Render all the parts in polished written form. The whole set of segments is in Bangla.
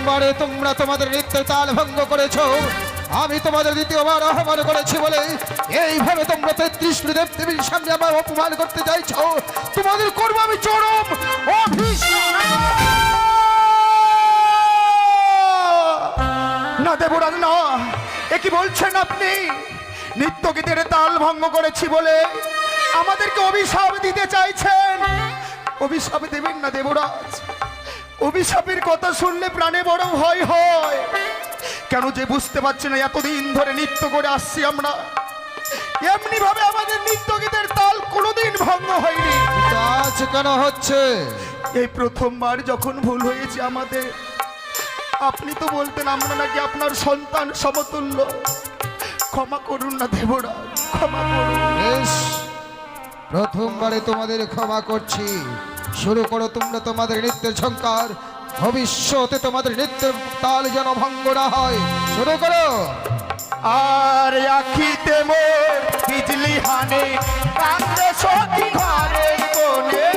প্রথমবারে তোমরা তোমাদের নৃত্যের তাল ভঙ্গ করেছো, আমি তোমাদের দ্বিতীয়বার আহ্বান করেছি বলে এইভাবে তোমরা 33 কোটি দেব দেবীর সামনে আমার অপমান করতে চাইছো। তোমাদের করবো আমি চরম অভিশাপ। না দেবরাজ না, এ কি বলছেন আপনি? নৃত্য গীতের তাল ভঙ্গ করেছি বলে আমাদেরকে অভিশাপ দিতে চাইছেন? অভিশাপ দেবেন না দেবরাজ। অভিশাপের কথা শুনলে প্রাণে বড় ভয় হয়। কেন যে বুঝতে পারছি না, এতদিন ধরে নৃত্য করে আসছি আমরা, এমনি ভাবে আমাদের নৃত্য গীতের তাল কোনোদিন ভঙ্গ হয়নি। আজ কেন হচ্ছে? এই প্রথমবার যখন ভুল হয়েছে আমাদের, আপনি তো বলতেন আমরা নাকি আপনার সন্তান সমতুল্য। ক্ষমা করুন না দেবরাজ, ক্ষমা করুন। বেশ, প্রথমবারে তোমাদের ক্ষমা করছি। শুরু করো তোমরা তোমাদের নৃত্যের ঝঙ্কার। ভবিষ্যতে তোমাদের নৃত্যের তাল যেন ভঙ্গ না হয়। শুরু করো। আর আখিতে মোর বিজলি হানে, কান্দে সখী ঘরের কোণে।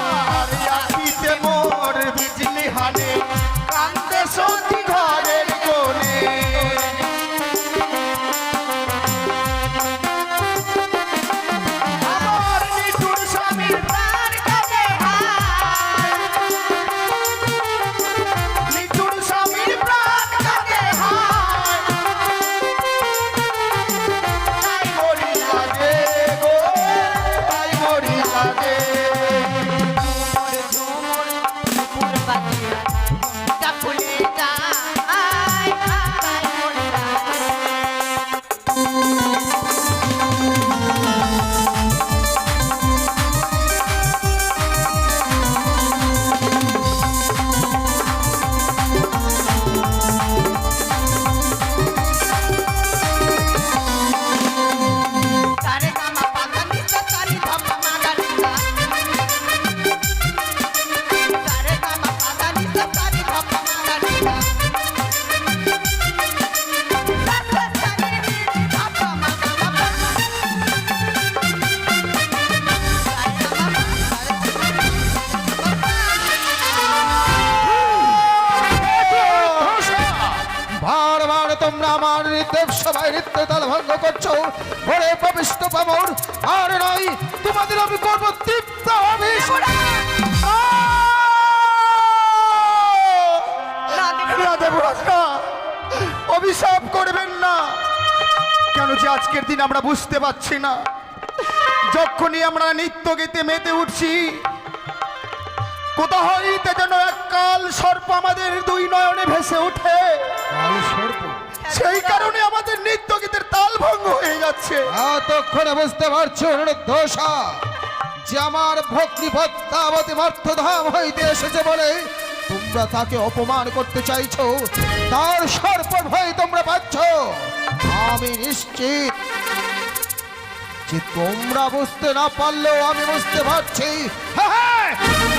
আর আখিতে মোর বিজলি হানে, কান্দে সখী ঘরের কোণে। আমার নিঠুর স্বামীর প্রাণ কাঁদে হায়, নিঠুর স্বামীর প্রাণ কাঁদে হায়। তাই মরি লাগে গো, তাই মরি লাগে। বারবার তোমরা আমার নৃত্যের সবাই নৃত্য তাল ভঙ্গ করছো। ওরে প্রবিষ্ট পামর, আর নয় তোমাদের আমি করবো তৃপ্ত অভিশাপ। না দেবরাজ না, অভিশাপ করবেন না। কেন যে আজকের দিন আমরা বুঝতে পারছি না, যখনই আমরা নৃত্য গীতে মেতে উঠছি, কোথা হইতে যেন এক কাল সর্প আমাদের দুই নয়নে ভেসে ওঠে। কাল সর্প? সেই কারণে আমাদের নৃত্য গীতের তাল ভঙ্গ হয়ে যাচ্ছে। এতক্ষণে বুঝতে পারছো দোষা যে আমার ভক্তি পদ্মাবতী মর্তধাম হইতে এসেছে বলে তোমরা তাকে অপমান করতে চাইছো। তার সর্প ভয় তোমরা পাচ্ছ। আমি নিশ্চিত যে তোমরা বুঝতে না পারলেও আমি বুঝতে পারছি।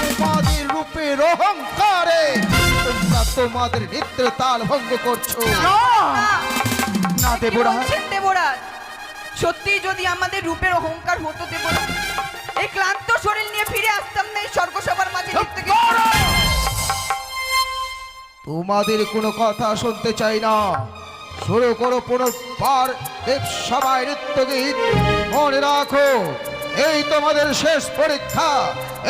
তোমাদের রূপের অহংকারে তোমরা তোমাদের নৃত্যের তাল ভঙ্গ করছো। না দেবরাজ, দেবরাজ, সত্যি যদি আমাদের রূপের অহংকার হতো দেবরাজ, এই ক্লান্ত শরীর নিয়ে ফিরে আসতাম না এই স্বর্গসভার মাঝে। তোমাদের কোনো কথা শুনতে চাই না। শুরু করো পুনর্বার দেব সবাই নৃত্য গীত। মনে রাখো, এই তোমাদের শেষ পরীক্ষা।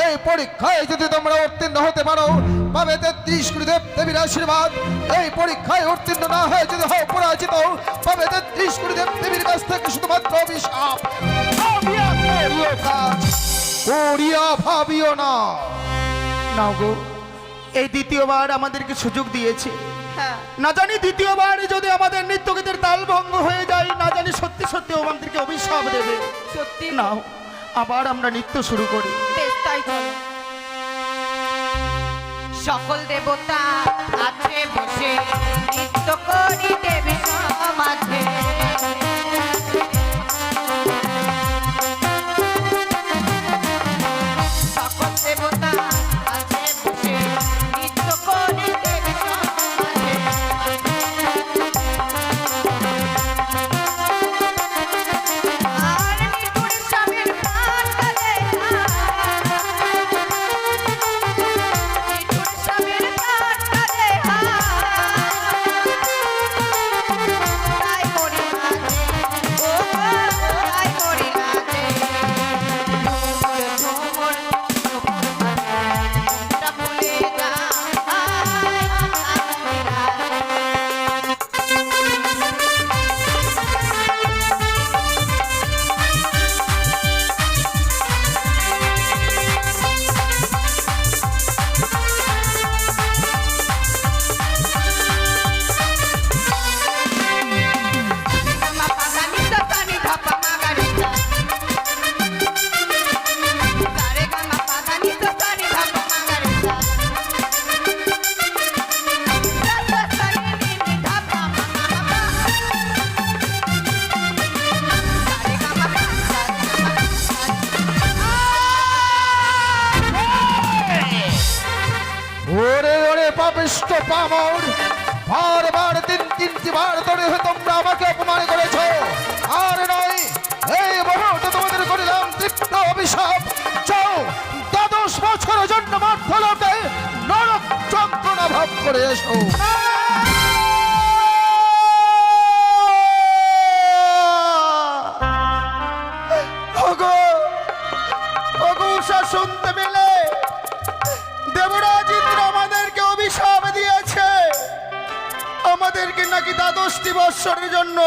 এই পরীক্ষায় যদি তোমরা উত্তীর্ণ হতে পারো, পাবে 33 কোটি দেব দেবীর আশীর্বাদ। এই পরীক্ষায় উত্তীর্ণ না হয়ে যদি হও পরাজিত, পাবে 33 কোটি দেব দেবীর কাছ থেকে শুধুমাত্র অভিশাপ। করিয়া ভাবিও না। না গো, এই দ্বিতীয়বার আমাদেরকে সুযোগ দিয়েছে। হ্যাঁ, না জানি দ্বিতীয়বার যদি আমাদের নৃত্য গীতের তাল ভঙ্গ হয়ে যায়, না জানি সত্যি সত্যি আমাদেরকে অভিশাপ দেবে। সত্যি নাও, আবার আমরা নৃত্য শুরু করি। বেশ, তাই চলো। সকল দেবতা আছে বসে নৃত্য করি দেবী সমাজে। সকল দেবতা আছে বসে নৃত্য করি দেবী সমাজে। আর নিঠুর স্বামীর প্রাণ কাঁদে হায়, পাপিষ্ঠ পামর, বারবার তিনবার ধরে তোমরা আমাকে অপমান করেছ। আর নয়, এই মুহূর্তে তোমাদের করিলাম তীব্র অভিশাপ। যাও, 12 বছরের জন্য মর্ত্যলোকে নরক যন্ত্রণা ভোগ করে এসো। ওগো ওগো উষা, শুনতে পেলে? দেবরাজ ইন্দ্র আমাদেরকে অভিশাপ দিয়েছে। আমাদেরকে নাকি 12টি বৎসরের জন্য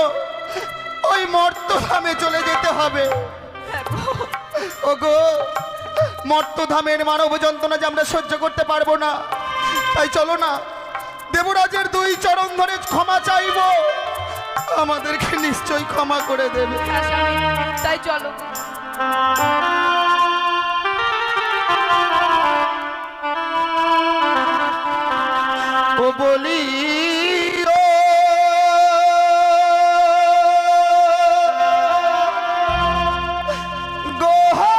ওই মর্তধামে চলে যেতে হবে। ওগো, মর্তধামের মানব যন্ত্রণা যে আমরা সহ্য করতে পারবো না। তাই চলো না, দেবরাজের 2 চরণ ধরে ক্ষমা চাইবো, আমাদেরকে নিশ্চয়ই ক্ষমা করে দেবে। হ্যাঁ স্বামী, তাই চলো। ও বলি ও গোহা,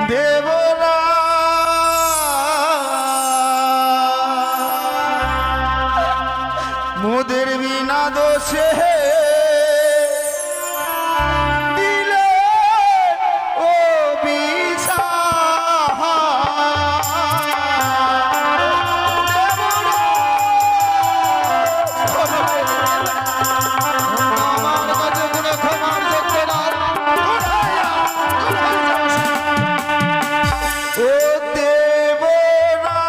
দেবরা মোদের বিনা দোষে আমার কাছে কোনো ক্ষমার যোগ্য নয়। ও দেবরা,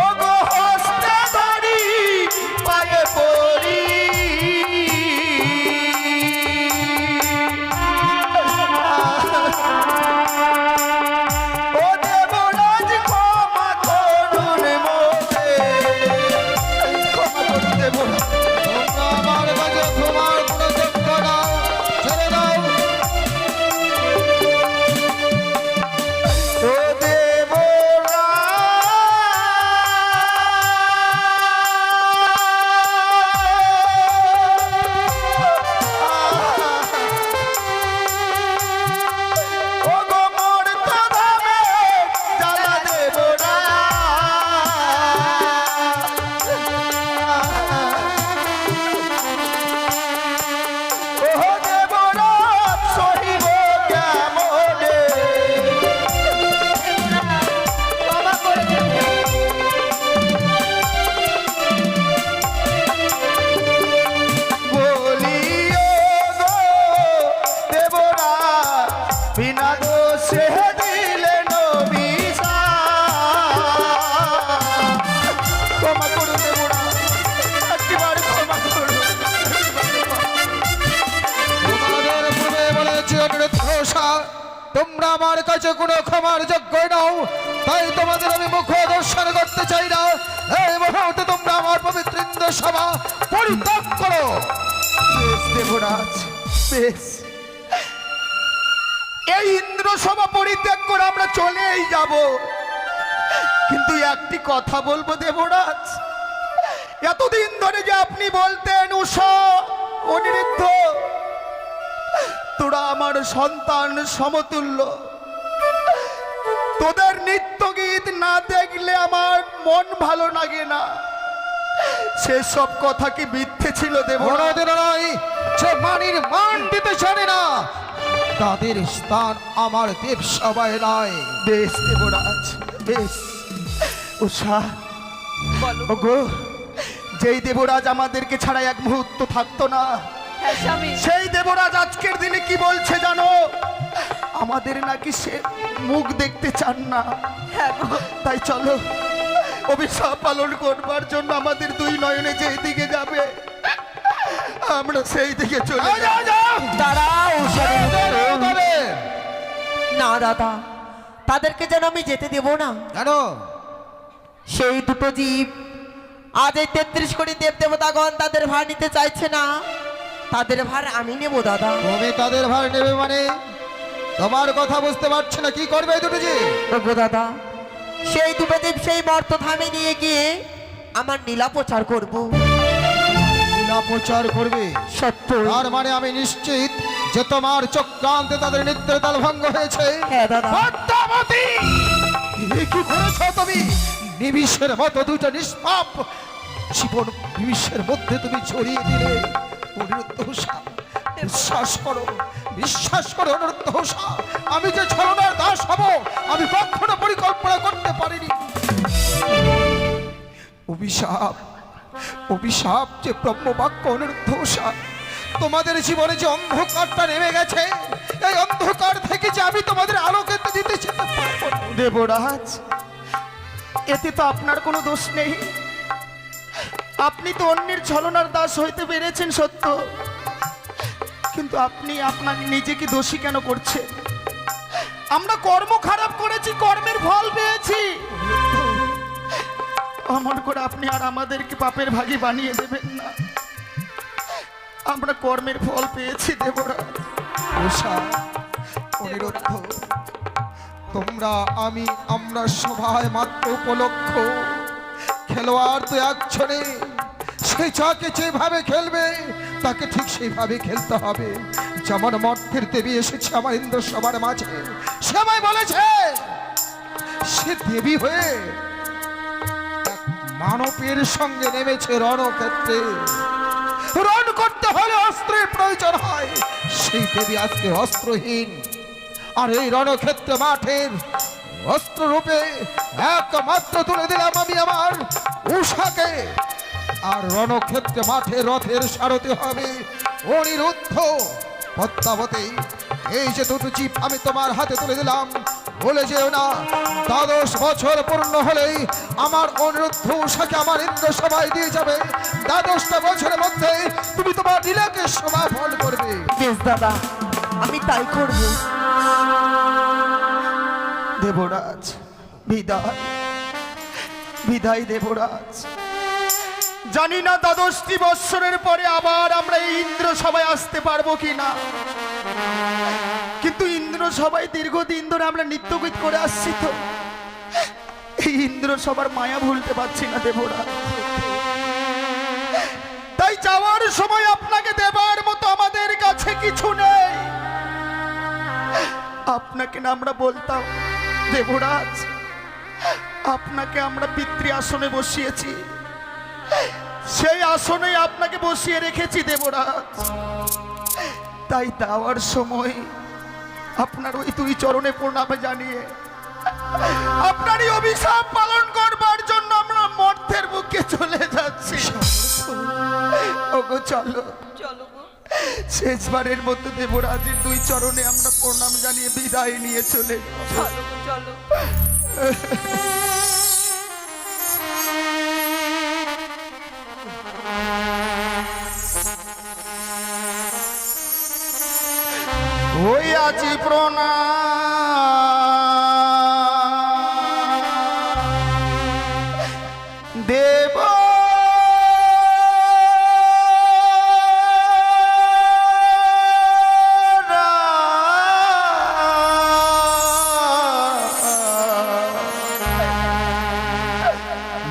ও গো হস্তে ধরি পায়ে পড়ি, ও দেবরাজ ক্ষমা করুন মোরে, ক্ষমা করুন দেবরাজ। তোমরা আমার কাছে ক্ষমার কোনো যোগ্য নও, ছেড়ে দাও। ও দেবরা, ও গো মর্তধামে জ্বালা দেবরা, ও দেবরা সহিব কেমনে, ক্ষমা করে দেবে। বলি ও গো দেবরা, বিনা দোষে দিলেন অভিশাপ। ক্ষমা করুন দেবরা, একটিবার ক্ষমা করুন। তোমাদের পূর্বে বলেছি অনিরুদ্ধষা, তোমরা আমার কাছে কোনো ক্ষমার যোগ্য নও। তাই তোমাদের আমি মুখ দর্শন করতে চাই না। এই মুহূর্তে তোমরা আমার পবিত্র ইন্দ্র সভা পরিত্যাগ করো। বেশ দেবরাজ, বেশ। এই ইন্দ্র সভা পরিত্যাগ করে আমরা চলেই যাব, কিন্তু একটি কথা বলবো দেবরাজ। এতদিন ধরে যে আপনি বলতেন উষা, অনিরুদ্ধ, তোরা আমার সন্তান সমতুল্য, তোদের নৃত্য গীত না দেখলে আমার মন ভালো লাগে না, সেসব কথা কি মিথ্যে ছিল দেবরাজ? কোনোদিন নয়, যে মানির মান দিতে জানে না তাদের স্থান আমার দেব সভায় নয়। বেশ দেবরাজ, বেশ। উষা, বলো। ওগো, যেই দেবরাজ আমাদেরকে ছাড়া এক মুহূর্ত থাকতো না, হ্যাঁ স্বামী, সেই দেবরাজ আজকের দিনে কি বলছে জানো? আমাদের নাকি সে মুখ দেখতে চান না। হ্যাঁ গো। তাই চলো, অভিশাপ পালন করবার জন্য আমাদের 2 নয়নে যেই দিকে যাবে আমরা সেই দিকে চলে যাও, যাব। যাও। দাঁড়াও যেতে হবে। না দাদা, তাদেরকে যেন আমি যেতে দেব না। কেন? সেই দুটো জীব আজ এই 33 কোটি দেব দেবতাগণ তাদের ভার নিতে চাইছে না, তাদের ভার আমি নেব দাদা। তুমি তাদের ভার নেবে মানে? তোমার কথা বুঝতে পারছি না, কি করবে এই দুটো জীব? ওগো দাদা, সেই দুটো দ্বীপ সেই মর্তধামে নিয়ে গিয়ে আমার নীলা প্রচার করব। লীলা প্রচার করবে? সত্য। তার মানে আমি নিশ্চিত যে তোমার চক্রান্তে তাদের নিত্যের তাল ভঙ্গ হয়েছে। হ্যাঁ দাদা। পদ্মাবতী, এ কি করেছ তুমি? নিমিষের মতো দুটো নিষ্পাপ জীবন নিমিষের মধ্যে তুমি ছড়িয়ে দিলে। অনিরুদ্ধ হোসা, বিশ্বাস করো, বিশ্বাস করো অনিরুদ্ধ হোসা, আমি যে ছলনার দাস হব আমি কখনো পরিকল্পনা করতে পারিনি। অভিশাপ, অভিশাপ যে ব্রহ্মবাক্য অনিরুদ্ধ হোসা, তোমাদের জীবনে যে অন্ধকারটা নেমে গেছে, এই অন্ধকার থেকে যে আমি তোমাদের আলোকে দিতে যেতে পারবো না। দেবরাজ, এতে তো আপনার কোনো দোষ নেই। আপনি তো অন্যের ছলনার দাস হইতে পেরেছেন সত্য, কিন্তু আপনি আপনাকে নিজেকে দোষী কেন করছেন? আমরা কর্ম খারাপ করেছি, কর্মের ফল পেয়েছি। অমন করে আপনি আর আমাদেরকে পাপের ভাগী বানিয়ে দেবেন না। আমরা কর্মের ফল পেয়েছি দেবরাজ। উষা, অনিরুদ্ধ, তোমরা আমরা সবাই মাত্র উপলক্ষ খেলোয়াড়। তো একজনে সে যাকে যেভাবে খেলবে তাকে ঠিক সেইভাবে খেলতে হবে। যেমন মর্তের দেবী এসেছে আমার ইন্দ্র সবার মাঝে, সে আমায় বলেছে সে দেবী হয়ে এক মানবের সঙ্গে নেমেছে রণক্ষেত্রে। রণ করতে হলে অস্ত্রের প্রয়োজন হয়, সেই দেবী আজকে অস্ত্রহীন। আর এই রণক্ষেত্র মাঠের অস্ত্র রূপে একমাত্র তুলে দিলাম আমি আমার উষাকে। আর রণক্ষেত্রে মাঠে রথের সারথি হবে অনিরুদ্ধ। পদ্মাবতী, এই যে দুটো জীব আমি তোমার হাতে তুলে দিলাম, বলে যেও না 12 বছর পূর্ণ হলেই আমার অনিরুদ্ধ উষাকে আমার ইন্দ্র সবাই দিয়ে যাবে। 12টা বছরের মধ্যে তুমি তোমার লীলাকে সমাপন করবে। বেশ দাদা, আমি তাই করব। দেবরাজ, বিদায়, বিদায় দেবরাজ। জানি না 12টি বৎসরের পরে আবার আমরা এই ইন্দ্র সভায় আসতে পারবো কিনা, কিন্তু ইন্দ্র সভায় দীর্ঘদিন ধরে আমরা নিত্যগীত করে আসছি, তো এই ইন্দ্র সবার মায়া ভুলতে পারছি না দেবরাজ। তাই যাওয়ার সময় আপনাকে দেবার মতো আমাদের কাছে কিছু নেই। আপনাকে না আমরা বলতাম দেবরাজ, আপনাকে আমরা পিতৃ আসনে বসিয়েছি, সেই আসনে আপনাকে বসিয়ে রেখেছি দেবরাজ। তাই দেওয়ার সময় আপনার ওই 2 চরণে প্রণাম জানিয়ে আপনারই অভিশাপ পালন করবার জন্য আমরা মর্তের বুকে চলে যাচ্ছি। ওগো চলো, চলো গো। শেষবারের মতো দেবরাজের 2 চরণে আমরা প্রণাম জানিয়ে বিদায় নিয়ে চলে চলো গো, চলো। ওই আছি প্রণাম দেব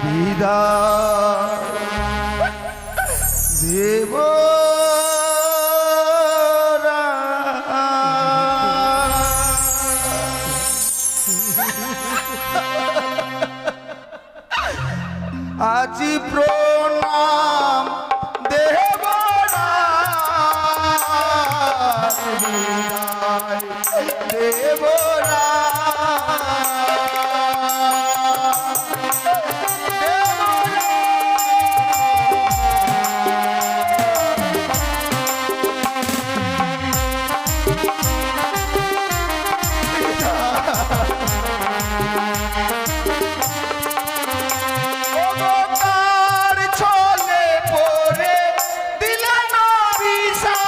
বিদায় দেব আজি প্রণাম দেবরাজ, অবতার ছলে পড়ে দিলেন অভিশাপ।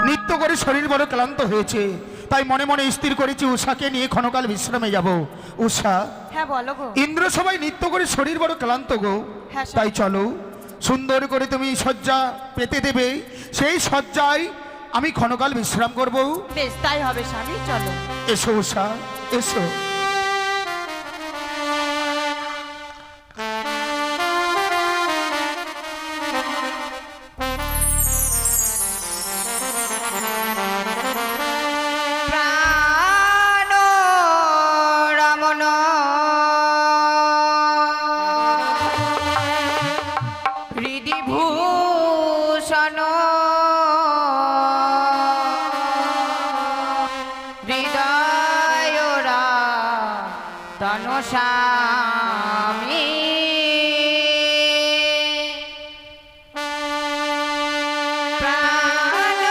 নৃত্য করে শরীর বড় ক্লান্ত হয়েছে, তাই মনে মনে স্থির করেছি উষাকে নিয়ে ক্ষণকাল বিশ্রামে যাব। উষা, হ্যাঁ বলো গো। ইন্দ্র সবাই নৃত্য করে শরীর বড় ক্লান্ত গো, হ্যাঁ, স্বামী। তাই চলো সুন্দর করে তুমি শয্যা পেতে দেবে, সেই শয্যায় আমি ক্ষণকাল বিশ্রাম করব। বেশ তাই হবে স্বামী, চলো। এসো উষা, এসো। প্রাণ রমণ হৃদিভূষণ হৃদয়রা তনস্বামী প্রাণ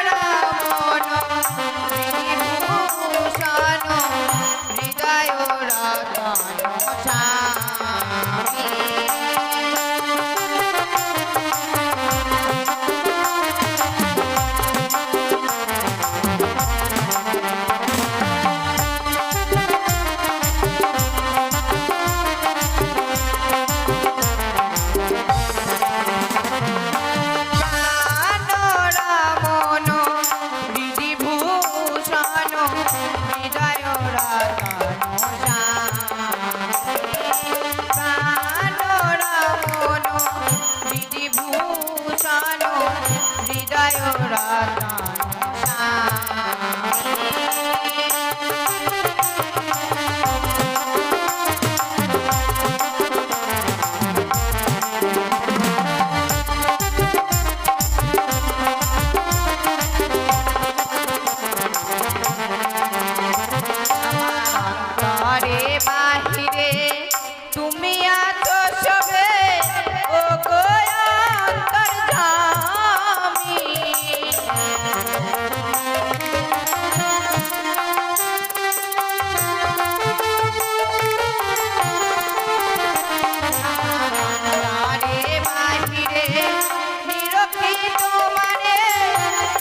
রমণ হৃদিভূষণ হৃদয়রা তনস্বামী প্রাণরমণ হৃদিভূষণ প্রাণরমণ হৃদিভূষণ অন্তরে বাহিরে তুমি আছো সবে ও গো অন্তর্যামী অন্তরে বাহিরে নিরখি তোমারে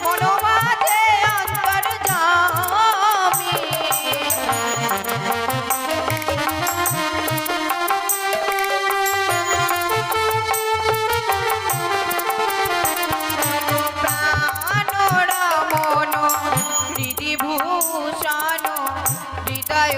মনোমাঝে অন্তর্যামী প্রাণরমণ হৃদিভূষণ হৃদয়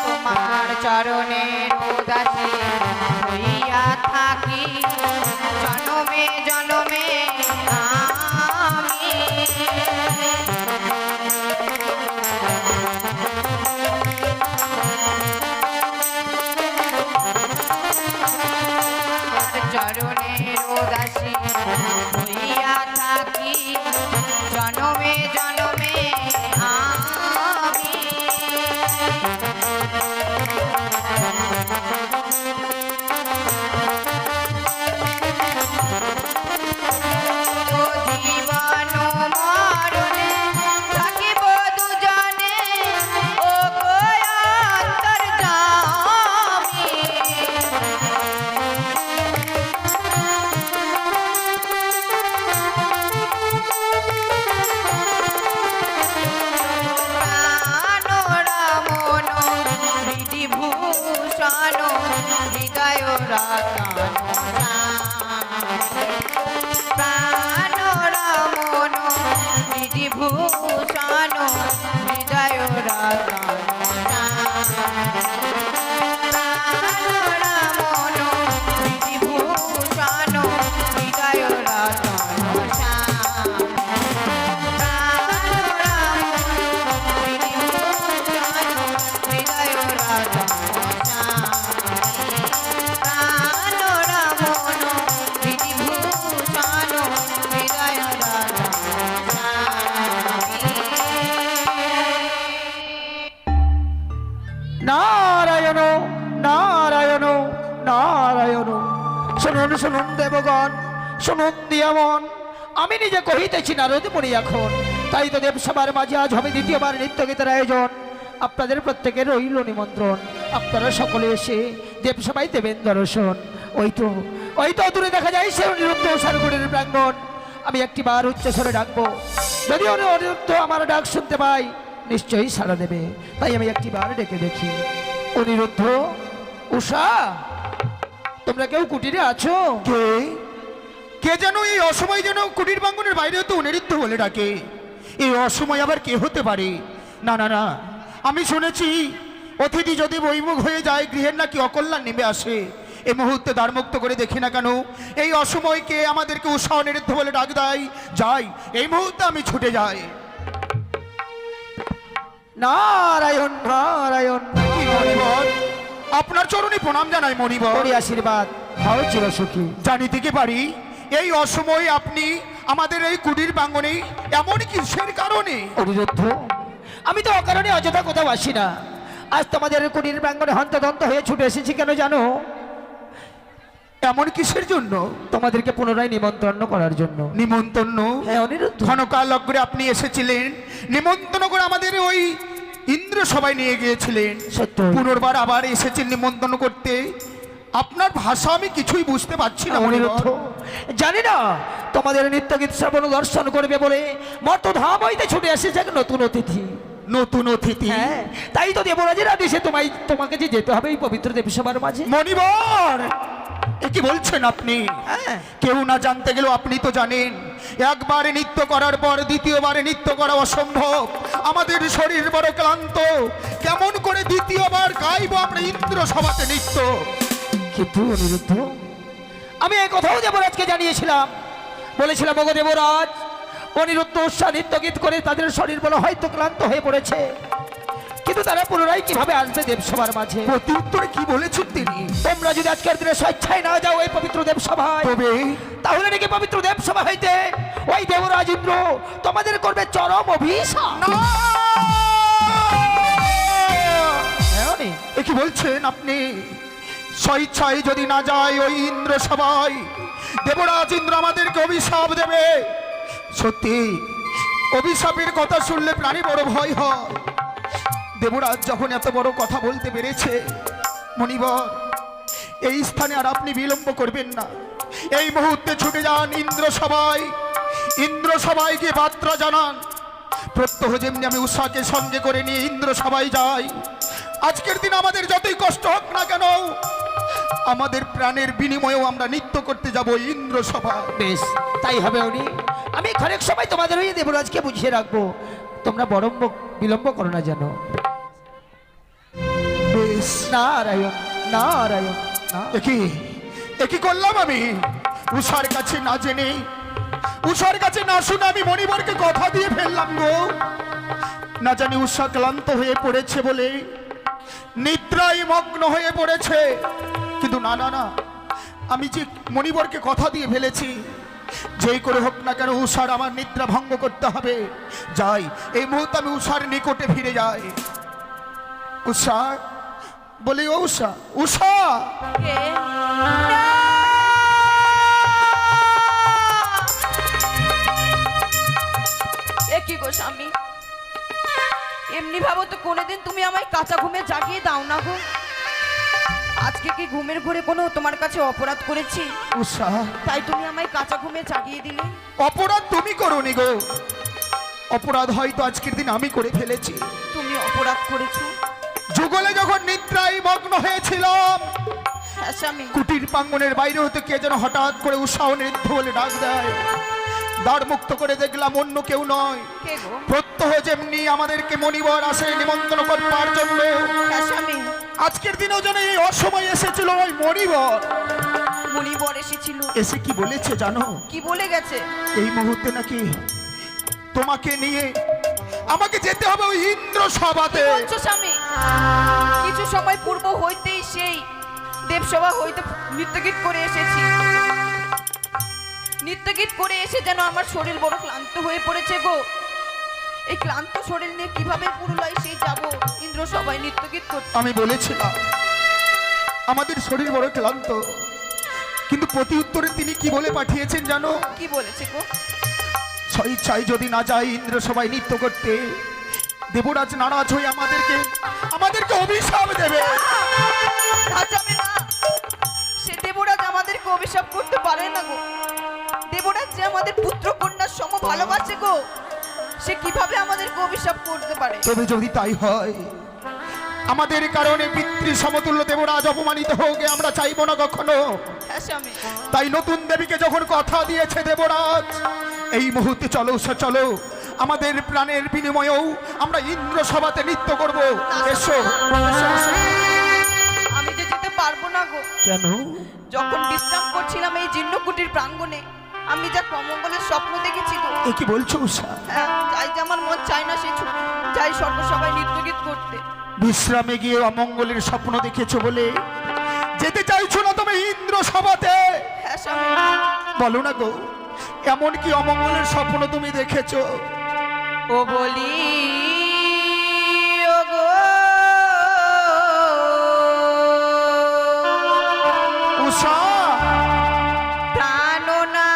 তোমার চরণের উদাসী হইয়া থাকি জনমে জনমে আমি চরণের উদাসী হইয়া থাকি জনমে জনমে আমি ও জীবন মরণে থাকিব দুজনে ও গো অন্তর্যামী শুনুন শুনুন দেবগণ, শুনুন দিয়ামন, আমি নিজে কহিতেছি নারদ মুনি এখন। তাই তো দেবসভার মাঝে আজ হবে দ্বিতীয়বার নৃত্য গীতের আয়োজন। আপনাদের প্রত্যেকের রইল নিমন্ত্রণ, আপনারা সকলে এসে দেবসভায় দেবেন দর্শন। ওই তো দূরে দেখা যায় সে অনিরুদ্ধ সারগুড়ের প্রাঙ্গণ। আমি একটি বার উচ্চস্বরে ডাকবো, যদি অনিরুদ্ধ আমার ডাক শুনতে পাই নিশ্চয়ই সাড়া দেবে। তাই আমি একটি বার ডেকে দেখি। অনিরুদ্ধ, উষা, তোমরা কেউ কুটিরে আছো? কে কে যেন এই অসময় যেন কুটির প্রাঙ্গণের বাইরে তো অনিরুদ্ধ বলে ডাকে। এই অসময় আবার কে হতে পারে? না না না, আমি শুনেছি অতিথি যদি বৈমুখ হয়ে যায় গৃহের নাকি অকল্যাণ নেমে আসে। এই মুহূর্তে দ্বারমুক্ত করে দেখি না কেন এই অসময় কে আমাদেরকে উষা অনিরুদ্ধ বলে ডাক দেয়। যাই, এই মুহূর্তে আমি ছুটে যাই। নারায়ণ নারায়ণ, কি মণিবর, আপনার চরণে প্রণাম জানাই মণিবর। করি আশীর্বাদ, ভাও চির সুখী। জানিতে কি পারি এই অসময় আপনি আমাদের এই কুটির প্রাঙ্গণে এমন কিসের কারণে? অনিরুদ্ধ, আমি তো অকারণে অযথা কোথাও আসি না। আজ তোমাদের কুটির প্রাঙ্গণে হন্তদন্ত হয়ে ছুটে এসেছি। কেন জানো? এমন কিসের জন্য? তোমাদেরকে পুনরায় নিমন্ত্রণ করার জন্য। নিমন্ত্রণ? হ্যাঁ অনিরুদ্ধ, ক্ষণকাল অগ্রে আপনি এসেছিলেন, নিমন্ত্রণ করে আমাদের ওই ইন্দ্র সবাই নিয়ে গিয়েছিলেন। সত্য। পুনর্বার আবার এসেছেন নিমন্ত্রণ করতে। আপনার ভাষা আমি কিছুই বুঝতে পারছি না অনিরুদ্ধ, মণিবর। জানি না তোমাদের নিত্য গীত শ্রবণ দর্শন করবে বলে মর্তধাম হইতে ছুটে এসেছে এক নতুন অতিথি। নতুন অতিথি? হ্যাঁ, তাই তো দেবরাজের আদেশে তোমাকে যে যেতে হবে এই পবিত্র দেবসভার মাঝে। মণিবর, এ কি বলছেন আপনি? হ্যাঁ, কেউ না জানতে গেলেও আপনি তো জানেন একবারে নৃত্য করার পর দ্বিতীয়বারে নৃত্য করা অসম্ভব। আমাদের শরীর বড় ক্লান্ত, কেমন করে দ্বিতীয়বার গাইব আমরা ইন্দ্র সভাতে নৃত্য? কিন্তু অনিরুদ্ধ, আমি এই কথাও দেবরাজকে জানিয়েছিলাম। বলেছিলাম, ওগো দেবরাজ, অনিরুদ্ধ উৎসাহ নৃত্য গীত করে তাদের শরীর বলে হয়তো ক্লান্ত হয়ে পড়েছে, কিন্তু তারা পুনরায় কিভাবে আসবে দেবসভার মাঝে? প্রত্যুত্তরে কি বলেছেন তিনি? তোমরা যদি আজকের দিনে স্বেচ্ছায় না যাও এই পবিত্র দেবসভায়, তবে তাহলে নাকি পবিত্র দেবসভা হইতে ওই দেবরাজ ইন্দ্র তোমাদের করবে চরম অভিশাপ। না! হ্যাঁ, অনি। এ কি বলছেন আপনি? স্বেচ্ছায় যদি না যায় ওই ইন্দ্র সবাই, দেবরাজ ইন্দ্র আমাদেরকে অভিশাপ দেবে। সত্যি, অভিশাপের কথা শুনলে প্রাণী বড় ভয় হয়। দেবরাজ যখন এত বড় কথা বলতে পেরেছে, মণিবর, এই স্থানে আর আপনি বিলম্ব করবেন না। এই মুহূর্তে ছুটে যান ইন্দ্র সবাই, ইন্দ্র সবাইকে বার্তা জানান। প্রত্যহ যেমনি আমি উষাকে সঙ্গে করে নিয়ে ইন্দ্র সবাই যাই, আজকের দিন আমাদের যতই কষ্ট হোক না কেন আমাদের প্রাণের বিনিময়েও আমরা নৃত্য করতে যাব ইন্দ্র সভা। বেশ, তাই হবে উনি। আমি খানিক সময় তোমাদের ওই দেবরাজকে বুঝিয়ে রাখবো। তোমরা বড় বিলম্ব করো না যেন। বেশ। নারায়ণ নারায়ণ। একই করলাম আমি উষার কাছে না জেনে, উষার কাছে না শুনে আমি মণিবরকে কথা দিয়ে ফেললাম গো। না জানি উষা ক্লান্ত হয়ে পড়েছে বলে নিদ্রায় মগ্ন হয়ে পড়েছে, কিন্তু না না না, আমি যে মণিবরকে কথা দিয়ে ফেলেছি, যেই করে হোক না কেন উষার আমার নিদ্রা ভঙ্গ করতে হবে। যাই, এই মুহূর্তে আমি উষার নিকটে ফিরে যাই। উষা, বলি ও উষা, উষা! এ কি গো স্বামী, এমনি ভাবো তো কোনোদিন তুমি আমায় কাঁচা ঘুমে জাগিয়ে দাও না গো। আজকে কি ঘুমের ঘরে কোনো তোমার কাছে অপরাধ করেছি উষা, তাই তুমি আমায় কাঁচা ঘুমে জাগিয়ে দিলে? অপরাধ তুমি করোনি গো, অপরাধ হয়তো আজকের দিন আমি করে ফেলেছি। তুমি অপরাধ করেছো? যুগলে যখন নিদ্রায় মগ্ন হয়েছিলাম, হ্যাঁ স্বামী। কুটির প্রাঙ্গণের বাইরে হতে কে যেন হঠাৎ করে উষা নৃত্য বলে ডাক দেয়। দ্বার মুক্ত করে দেখলাম অন্য কেউ নয়, কে গো? প্রত্যহ যেমনি আমাদেরকে মণিবর আসে নিমন্ত্রণ করবার জন্য, হ্যাঁ স্বামী। আজকের দিনেও যেন এই অসময় এসেছিল ওই মণিবর। মণিবর এসেছিল? এসে কি বলেছে জানো? কি বলে গেছে? এই মুহূর্তে নাকি তোমাকে নিয়ে আমাকে যেতে হবে ওই ইন্দ্র সভাতে। কি বলছো স্বামী? কিছু সময় পূর্ব হইতেই সেই দেবসভা হইতে নৃত্যগীত করে এসেছি। নৃত্যগীত করে এসে যেন আমার শরীর বড় ক্লান্ত হয়ে পড়েছে গো। এই ক্লান্ত শরীর নিয়ে কিভাবে পুরুলাই সেই যাব ইন্দ্র সবাই নৃত্যগীত করতে? আমি বলেছিলাম আমাদের শরীর বড় ক্লান্ত, কিন্তু প্রতি উত্তরে তিনি কি বলে পাঠিয়েছেন জানো? কি বলেছে গো? স্বেচ্ছায় যদি না যায় ইন্দ্র সবাই নৃত্য করতে, দেবরাজ নারাজ হয়ে আমাদেরকে অভিশাপ দেবে। না যাবে না, সে দেবরাজ আমাদেরকে অভিশাপ করতে পারে না গো। দেবরাজ যে আমাদের পুত্র কন্যার সম ভালোবাসে গো, সে কিভাবে আমাদেরকে অভিশাপ করতে পারে? তবে যদি তাই হয়, আমাদের কারণে পিতৃ সমতুল্য দেবরাজ অপমানিত হোক আমরা চাইব না কখনো। হ্যাঁ স্বামী। তাই নতুন দেবীকে যখন কথা দিয়েছে দেবরাজ, এই মুহূর্তে চলো চলো, আমাদের প্রাণের বিনিময়েও আমরা ইন্দ্র সভাতে নৃত্য করব। এসো এসো। আমি যে যেতে পারবো না গো। কেন? যখন বিশ্রাম করছিলাম এই জীর্ণকুটির প্রাঙ্গণে, আমি যা অমঙ্গলের স্বপ্ন দেখেছি গো। এ কি বলছো উষা? হ্যাঁ, যাই যে আমার মন চায় না সেই যাই সর্বসভায় নৃত্যগীত করতে। বিশ্রামে গিয়ে অমঙ্গলের স্বপ্ন দেখেছো বলে যেতে চাইছো না তুমি ইন্দ্র সভাতে? হ্যাঁ স্বামী। বলো না গো, এমন কি অমঙ্গলের স্বপ্ন তুমি দেখেছো? ও বলি ও গো উষা, প্রাণনা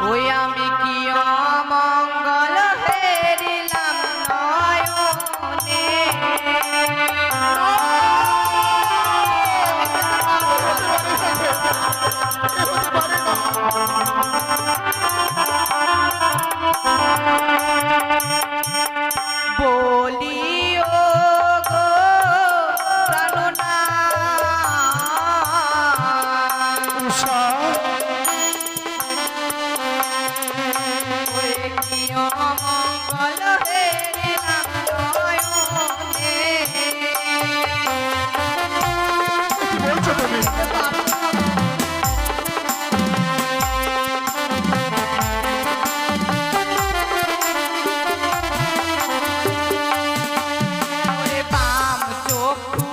ওই আমি কি অমঙ্গল হেরিলাম নয়নে। এ হতে পারে না। বলি ও গো প্রাণনা উষা, ওই কি অমঙ্গল হেরিলাম নয়নে। কি বলছো তুমি? ওরে বাম চক্ষু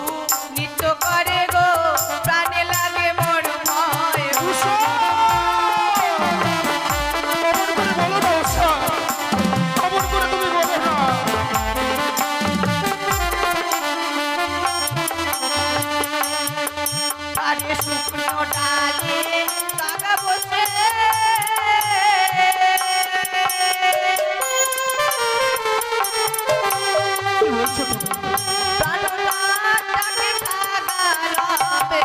নৃত্য করে গো, প্রাণে লাগে মোর ভয়। উষা, অমন করে বলো না উষা, অমন করে তুমি বলো না। আরে শুকনো ডালে কাকা বসে কি বলছো তুমি? প্রাণনাটাকে খাগালাবে।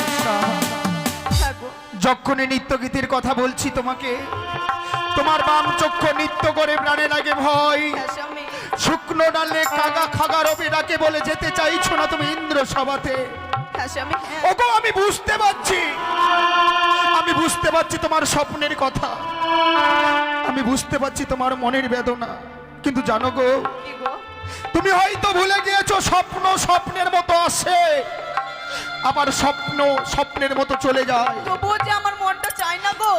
উষা, হ্যাঁ গো। যখনই নৃত্য গীতির কথা বলছি তোমাকে, তোমার বাম চক্ষু নৃত্য করে প্রাণে লাগে ভয়। হ্যাঁ স্বামী। শুকনো ডালে কাগা খাগা রবে ডাকে বলে যেতে চাইছো না তুমি ইন্দ্র সভাতে। হ্যাঁ স্বামী। হ্যাঁ। ওগো আমি বুঝতে পারছি, আমি বুঝতে পারছি তোমার স্বপ্নের কথা, আমি বুঝতে পারছি তোমার মনের বেদনা। কিন্তু জানো গো, কি গো? তুমি হয়তো ভুলে গিয়েছো স্বপ্ন স্বপ্নের মতো আসে, আবার স্বপ্ন স্বপ্নের মতো চলে যায়। তবুও যে আমার মনটা চায় না গো।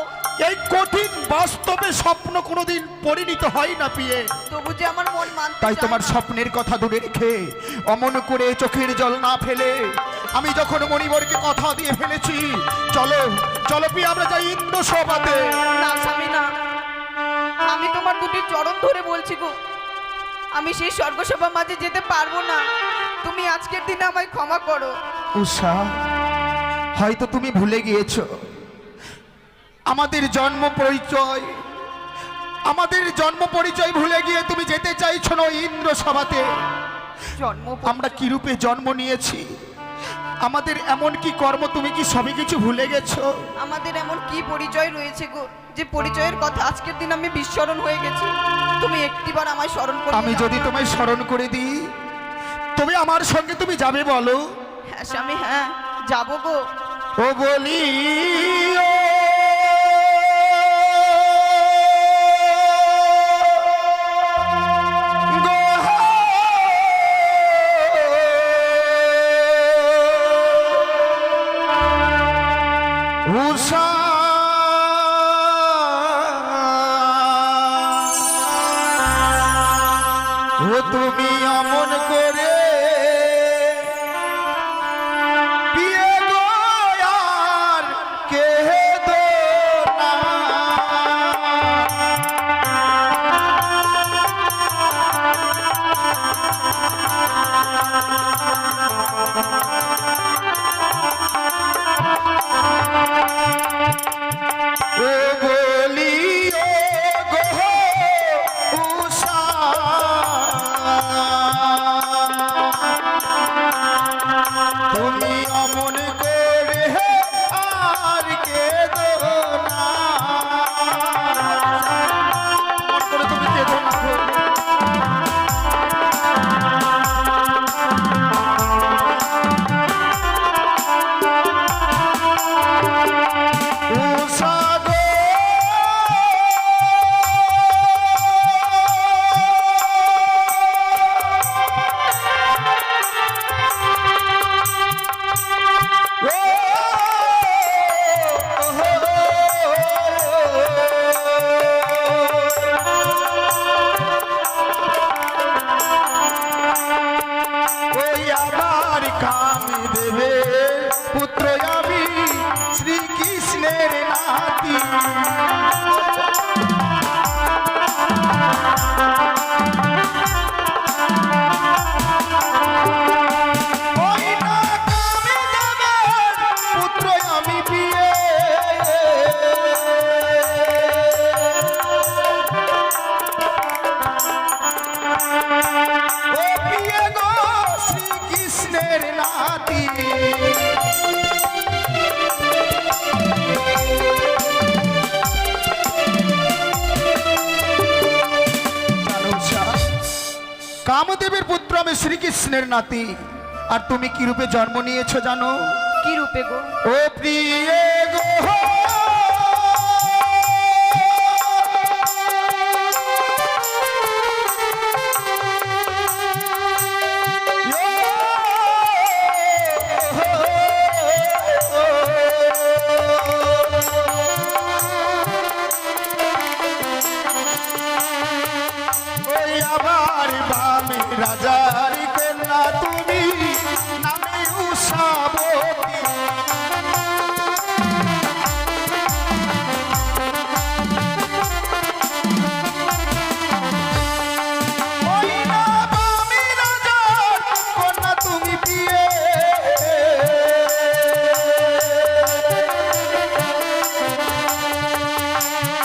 এই কঠিন বাস্তবে স্বপ্ন কোনোদিন পরিণত হয় না পিয়ে। তবু যে আমার মন মানতে তাই চায় তোমার না। স্বপ্নের কথা দূরে রেখে অমন করে চোখের জল না ফেলে আমি যখন মণিবরকে কথা দিয়ে ফেলেছি, চলো চলো পিয়ে আমরা যাই ইন্দ্র সভাতে। না স্বামী না, আমি তোমার দুটি চরণ ধরে বলছি গো, আমি সেই স্বর্গসভা মাঝে যেতে পারবো না। তুমি আজকের দিনে আমায় ক্ষমা করো। উষা, হয়তো তুমি ভুলে গিয়েছো আমাদের জন্ম পরিচয়, আমাদের জন্ম পরিচয় ভুলে গিয়ে তুমি যেতে চাইছো না ইন্দ্র সভাতে। জন্ম আমরা কি রূপে জন্ম নিয়েছি, আমাদের এমন কি কর্ম, তুমি কি সবই কিছু ভুলে গেছো? আমাদের এমন কি পরিচয় রয়েছে গো, যে পরিচয়ের কথা আজকের দিন আমি বিস্মরণ হয়ে গেছি। তুমি একটিবার আমায় স্মরণ করো। আমি যদি তোমায় স্মরণ করে দিই, তবে আমার সঙ্গে তুমি যাবে বলো? হ্যাঁ স্বামী, হ্যাঁ যাবো গো। ও বলি ও উষা, ও তুমি অমন করে বিয়ে গো আমি শ্রীকৃষ্ণের নাতি। আর তুমি কি রূপে জন্ম নিয়েছো জানো? কি রূপে গো? ও প্রিয়ে গো, ওই আবার বামি রাজার কন্যা তুমি, নামে উষাবতী। ওই না বামি রাজার কন্যা তুমি প্রিয়ে,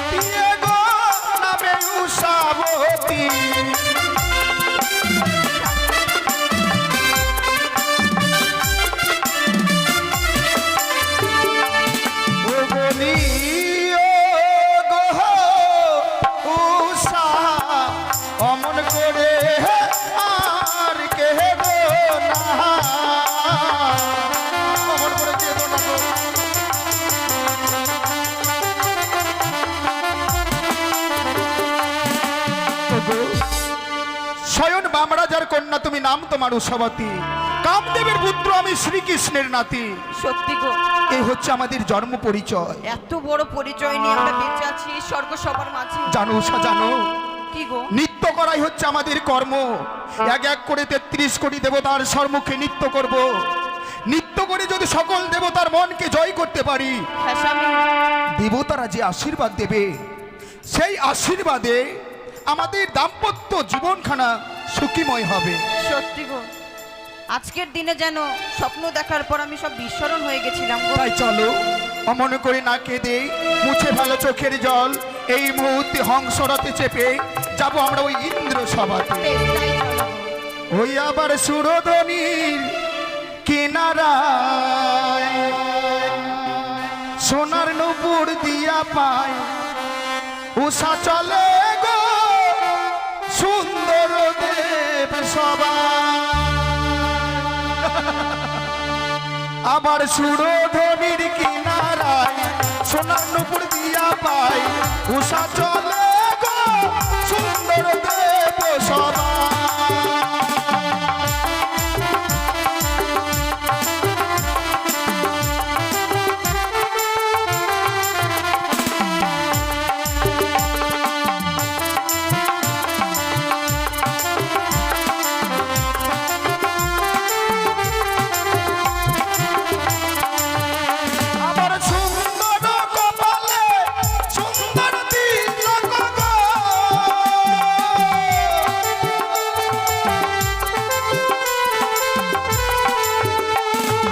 প্রিয়ে গো নামে উষাবতী। ও বলি ও গো উষা, অমন করে আর কেঁদো না, অমন করে কেঁদো না গো। ওগো, স্বয়ং বামরাজার কন্যা তুমি, নাম তোমার উষাবতী। কামদেবের পুত্র আমি শ্রীকৃষ্ণের নাতি। সত্যি গো, এই হচ্ছে আমাদের জন্ম পরিচয়। এত বড় পরিচয় নিয়ে আমরা বেঁচে আছি স্বর্গ সবার মাঝে। জানো উষা, জানো কি গো? নৃত্য করাই হচ্ছে আমাদের কর্ম। এক এক করে 33 কোটি দেবতার সম্মুখে নৃত্য করব। নৃত্য করে যদি সকল দেবতার মনকে জয় করতে পারি, হ্যাঁ স্বামী, দেবতারা যে আশীর্বাদ দেবে, সেই আশীর্বাদে আমাদের দাম্পত্য জীবনখানা সুখীময় হবে। সত্যি গো, আজকের দিনে যেন স্বপ্ন দেখার পর আমি সব বিস্মরণ হয়ে গেছিলাম গো। তাই চলো, অমন করে না কেঁদে মুছে ভালো চোখের জল, এই মুহূর্তে হংসরথে চেপে যাব আমরা ওই ইন্দ্র সভাতে। বেশ, তাই চলো। ওই আবার সুরধনির কিনারায় সোনার নুপুর দিয়া পায়, উষা চলে গো সুন্দর দেব সবাই। আবার সুরধনির কিনারায় সোনার নুপুর দিয়া পায়, উষা চলে গো সুন্দর দেব সবাই। আবার সুন্দর কপালে সুন্দর তিলক গো,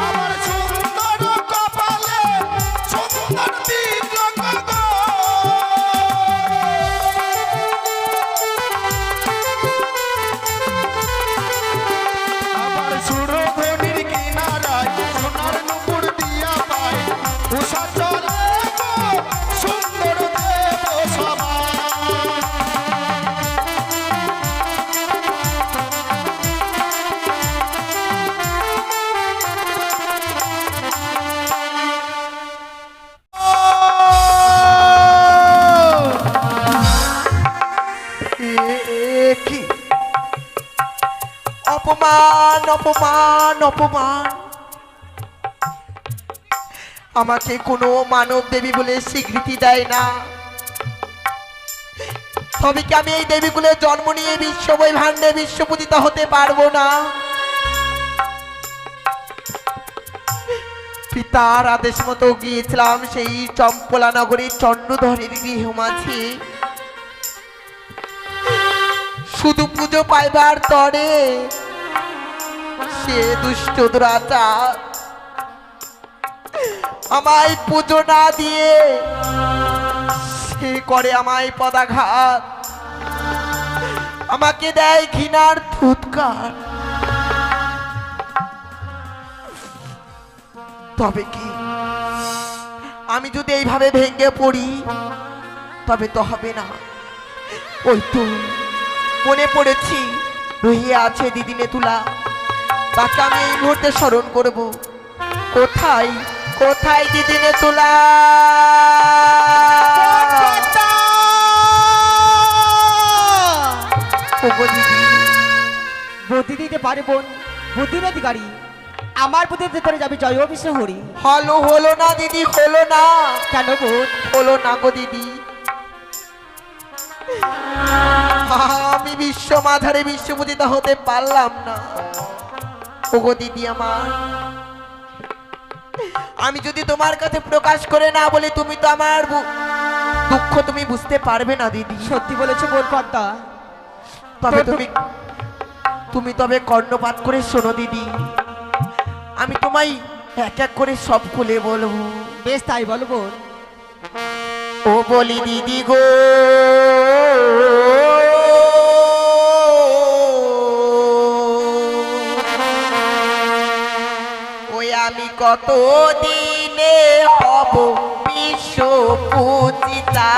আবার সুন্দর কপালে সুন্দর তিলক গো। আবার সুরধনির কিনারায় সোনার নুপুর দিয়া পায়, উষা চলে গো সুন্দর দেব সবাই। কি অপমান, অপমান, অপমান! আমাকে কোনো মানব দেবী বলে স্বীকৃতি দেয় না, তবে কি আমি এই দেবীগুলো জন্ম নিয়ে বিশ্বময় ভাণ্ডে বিশ্বপূজিতা হতে পারবো না? পিতার আদেশ মতো গিয়েছিলাম সেই চম্পলা নগরীর চন্দ্রধরের গৃহ মাঝে, শুধু পুজো পাইবার তরে সে দুষ্ট দুরাচার আমায় পুজো না দিয়ে সে করে আমায় পদাঘাত, আমাকে দেয় ঘৃণার ধুৎকার। তবে কি আমি যদি এইভাবে ভেঙে পড়ি তবে তো হবে না। ওই তো মনে পড়েছি রহিয়া আছে দিদি নেতুলা, তাকে আমি এই মুহূর্তে স্মরণ করব। কোথায় কোথায় দিদি নেতুলা? ওগো দিদি, বুদ্ধি দিতে পারে বোন, বুদ্ধির অধিকারী। আমার বুদ্ধিতে ধরে যাবে জয় অভিষেক হরি। হলো না দিদি, হলো না। কেন বোন? হলো না গো দিদি। আমি বিশ্ব মাঝারে বিশ্বপতিতা হতে পারলাম না। ওগো দিদি আমার, আমি যদি তোমার কাছে প্রকাশ করে না বলি, তুমি তো আমার দুঃখ তুমি বুঝতে পারবে না দিদি। সত্যি বলেছো বোন পদ্মা। তবে তুমি তবে কর্ণপাত করে শোনো দিদি, আমি তোমায় এক এক করে সব খুলে বলবো। বেশ তাই বলো বোন। ও বলি দিদি গো, ওই আমি কত দিনে হব বিশ্ব পূজিতা।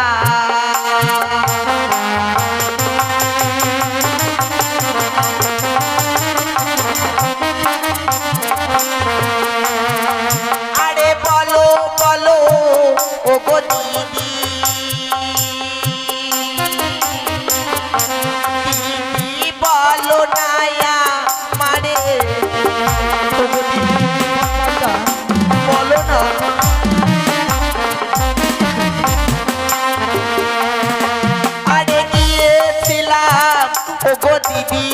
আরে বলো বলো ও গো দিদি, দিদি বলো না মানে বলো না। আরে গিয়েছিলাম ও গো দিদি,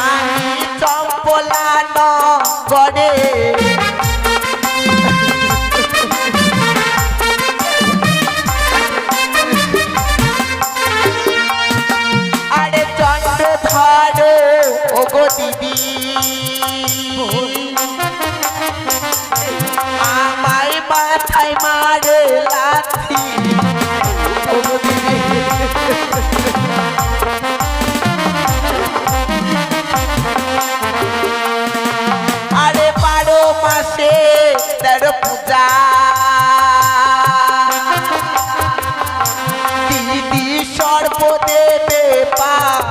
আমি চম্পলা নগরে। আরে চন্দ্র ধরো ও গো দিদি, আমায় মাথায় মারে লাথি। ও গো দিদি, আরে 12 মাসে 13 পূজা, দিদি সর্বদেবে পার।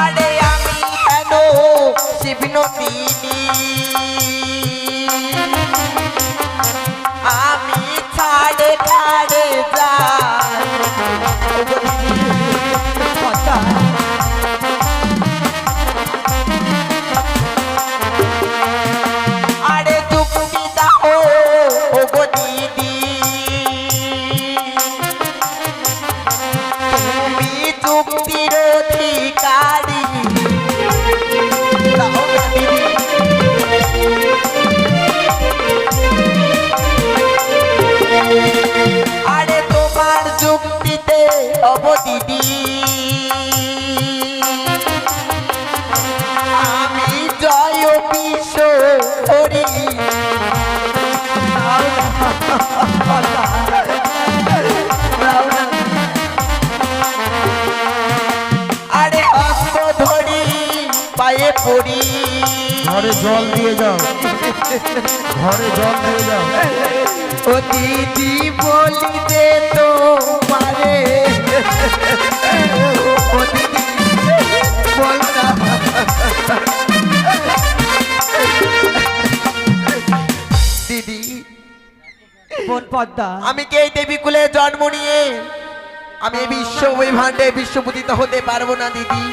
আরে আমি কেন শিবনন্দিনী, আমি ছাড়ে ছাড়ে যাই। পদ্মা, আরে যুক্তি দাও ও গো দিদি, তুমি যুক্তির অধিকারী। দাও না দিদি। আরে তোমার যুক্তিতে হব দিদি, আমি জয় বিশ্ব হরি। আরে হস্ত ধরি পায়ে পড়ি, ঘরে জল দিয়ে যাও, ঘরে জল দিয়ে যাও। ও দিদি বলি দে তোমারে। ও দিদি বল না। দিদি, বোন পদ্মা, আমি কে দেবী কুলে জন্ম নিয়ে আমি এই বিশ্ব ব্রহ্মাণ্ডে বিশ্বপতিত হতে পারবো না দিদি।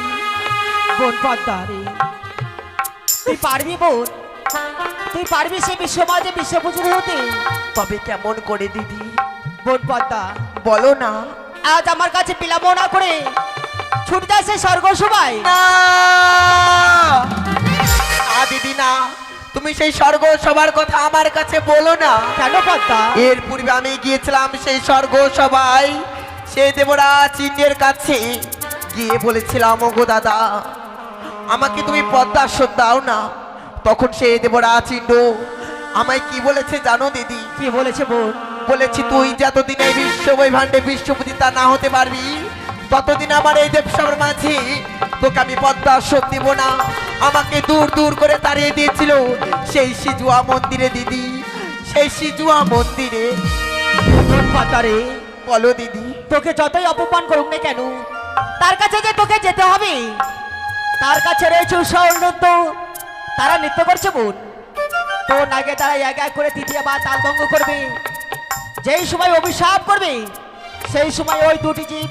বোন পদ্মা রে, তুই পারবি বোন? তুই পারবি সে সমাজে বিশ্বপূজিত হতে? তবে কেমন করে দিদি বোন পদ্মা, বলো না। আজ আমার কাছে বিলম্ব না করে ছুটে যায় সে স্বর্গ সভায়। না দিদি না, তুমি সেই স্বর্গ সবার কথা আমার কাছে বলো না। কেন পদ্মা? এর পূর্বে আমি গিয়েছিলাম সেই স্বর্গ সভায়, সেই দেবরাজ ইন্দ্রের কাছে গিয়ে বলেছিলাম, ওগো দাদা আমাকে তুমি পদ্মাসন দাও না। তখন সেই দেবরাজ ইন্দ্র আমায় কি বলেছে জানো দিদি? কি বলেছে বোন? বলেছি তুই যতদিন এই বিশ্ব ব্রহ্মাণ্ডে বিশ্বপতিতা না হতে পারবি, ততদিন আমার এই দেবসভার মাঝে তোকে আমি পদ্মাসন দিব না। আমাকে দূর দূর করে তাড়িয়ে দিয়েছিল সেই সিজুয়া মন্দিরে দিদি, সেই সিজুয়া মন্দিরে। পদ্মারে, বলো দিদি। তোকে যতই অপমান করুক না কেন, তার কাছে যে তোকে যেতে হবে। তার কাছে রয়েছে উৎসব নৃত্য, তারা নৃত্য করছে বোন। তোর নাগে তারা এক এক করে তৃতীয়বার তাল ভঙ্গ করবে। যেই সময় অভিশাপ করবে সেই সময় ওই দুটি জীব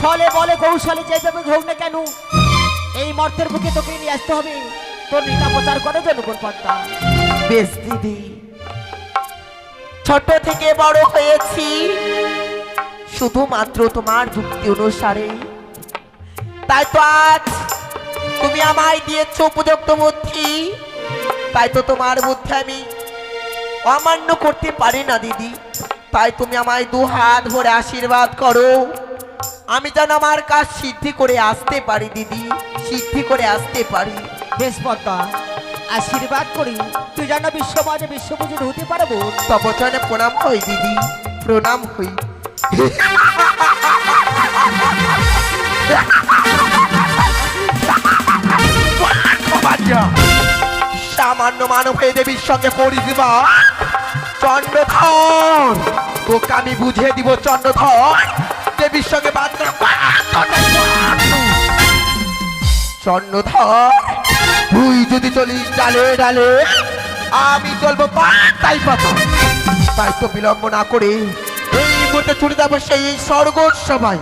ছলে বলে কৌশলে যেভাবে হোক না কেন এই মর্তের বুকে তোকে নিয়ে আসতে হবে তোর নীতা প্রচার করে জনগণ পদ্মা। বেশ দিদি, ছোট থেকে বড় হয়েছি শুধুমাত্র তোমার যুক্তি অনুসারে। তাই তো আজ তুমি আমায় দিয়েছ উপযুক্ত বুদ্ধি, তাই তো তোমার বুদ্ধি আমি অমান্য করতে পারি না দিদি। তাই তুমি আমায় দু হাত ভরে আশীর্বাদ করো, আমি যেন আমার কাজ সিদ্ধি করে আসতে পারি দিদি, সিদ্ধি করে আসতে পারি। বেশ পদ্মা, আশীর্বাদ করি তুই যেন বিশ্বমাজে বিশ্বপূজন হতে পারবো। তবচনে প্রণাম হই দিদি, প্রণাম হই। সামান্য মানব হয়ে দেবীর সঙ্গে পরিষেবা। চন্দ্রধর, তোকে আমি বুঝিয়ে দিব চন্দ্রধর, দেবীর সঙ্গে চন্দ্রধর, তুই যদি চলিস ডালে ডালে, আমি চলবো পাতাই পাতা। তাই তো বিলম্ব না করে এই মুহূর্তে ছুটে যাবো সেই স্বর্গ সবাই।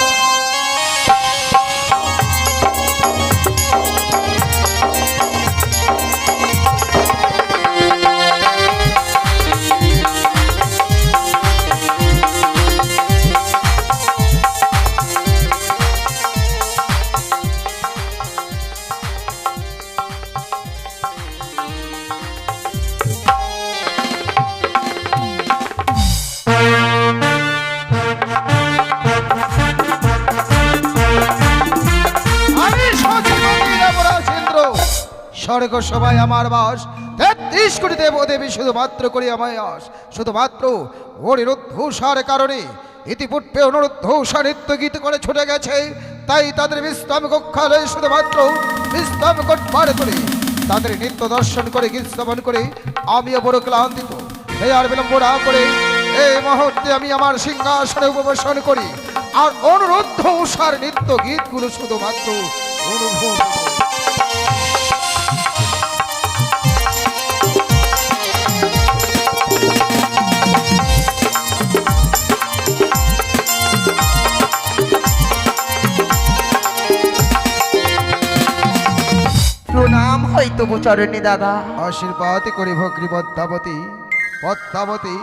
স্বর্গ সবাই আমার বাস, 33 কোটি দেব দেবী শুধুমাত্র করি আমায় আস। শুধুমাত্র অনিরুদ্ধষার কারণে ইতিপূর্বে অনিরুদ্ধষা নৃত্য গীত করে ছুটে গেছে, তাই তাদের বিশ্রাম কক্ষালয়ে শুধুমাত্র বিশ্রাম করবার করে তাদের নৃত্য দর্শন করে গীত শ্রবণ করে আমিও বড় ক্লান্তিত। এই আর বিলম্ব না করে এই মুহূর্তে আমি আমার সিংহাসনে উপবেশন করি আর অনিরুদ্ধষার নৃত্য গীতগুলো শুধুমাত্র অনুভব করি। প্রণাম হয়তো চরণে দাদা। আশীর্বাদ করি ভগ্নী পদ্মাবতী। পদ্মাবতী,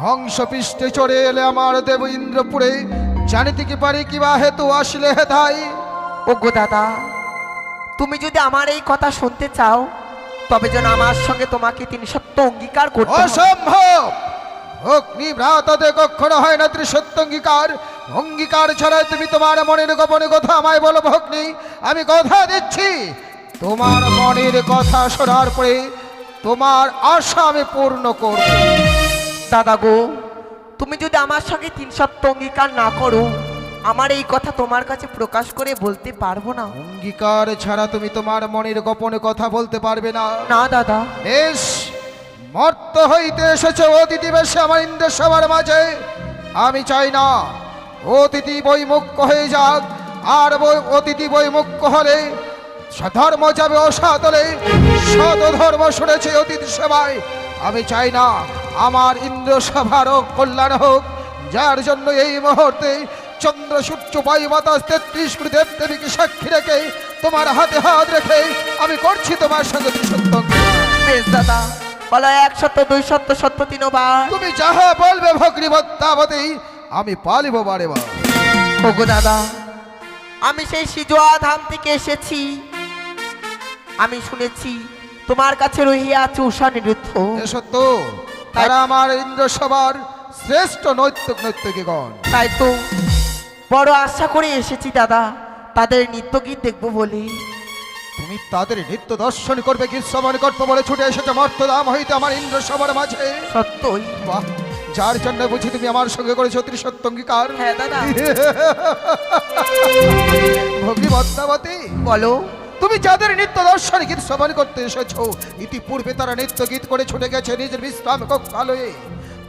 হংস পৃষ্ঠে চড়ে এলে আমার দেব ইন্দ্রপুরে, জানিতে কি পারি কিবা হেতু আসলে হেথাই। ওগো দাদা, তুমি যদি আমার এই কথা শুনতে চাও তবে যেন আমার সঙ্গে তোমাকে তিনি সত্য অঙ্গীকার করতে হবে। অসম্ভব! অগ্নি ভ্রাতাতে কখনো হয় না ত্রিসত্য অঙ্গীকার। অঙ্গীকার ছাড়া তুমি তোমার মনের গোপনে কথা আমায় বলো ভগ্নী। আমি কথা দিচ্ছি, তোমার মনের কথা শোনার পরে তোমার আশা আমি পূর্ণ করব। দাদা গো, তুমি যদি আমার সঙ্গে তিন সত্য অঙ্গীকার না করো আমার এই কথা তোমার কাছে প্রকাশ করে বলতে পারবো না। অঙ্গীকার ছাড়া তুমি তোমার মনের গোপনে কথা বলতে পারবে না। না দাদা। বেশ, মর্ত হইতে এসেছে অতিথি বেশে আমার ইন্দ্র সবার মাঝে। আমি চাই না অতিথি বৈমুখ্য হয়ে যাক, আর অতিথি বৈমুখ্য হলে ধর্ম যাবে অসাতলে। সত ধর্ম শুনেছে অতিথি সভায়। আমি চাই না আমার ইন্দ্র সভারও কল্যাণ হোক, যার জন্য এই মুহূর্তে চন্দ্র সূর্য বায়ু বাতাস 33 কোটি দেব দেবীকে সাক্ষী রেখে তোমার হাতে হাত রেখে আমি করছি তোমার সঙ্গে সত্য। বেশ দাদা, বলো 1 সত্য 2 সত্য সত্য 3 বার। তুমি যাহা বলবে ভগ্নী পদ্মাবতী আমি পালিব বারে বার। ওগো দাদা, আমি সেই সিজুয়া ধাম থেকে এসেছি। আমি শুনেছি তোমার কাছে রহিয়া আছে উষা নিরুদ্ধ। এ সত্য, তারা আমার ইন্দ্র সবার শ্রেষ্ঠ নৈত্যগণ। তাই তো বড় আশা করে এসেছি দাদা, তাদের নৃত্য গীত দেখবো বলে। তুমি তাদের নিত্য দর্শন করবে, গীত শ্রবণ করবে বলে ছুটে এসেছে মর্তধাম হইতে আমার ইন্দ্র সবার মাঝে। সত্যই। বাহ যার জন্য বুঝি তুমি আমার সঙ্গে করেছো ত্রিসত্য অঙ্গীকার। হ্যাঁ দাদা। ভগ্নী পদ্মাবতী, বলো। তুমি যাদের নিত্য দর্শন গীত শ্রবণ করতে এসেছো, ইতিপূর্বে তারা নিত্য গীত করে ছুটে গেছে নিজের বিশ্রাম কক্ষালয়ে।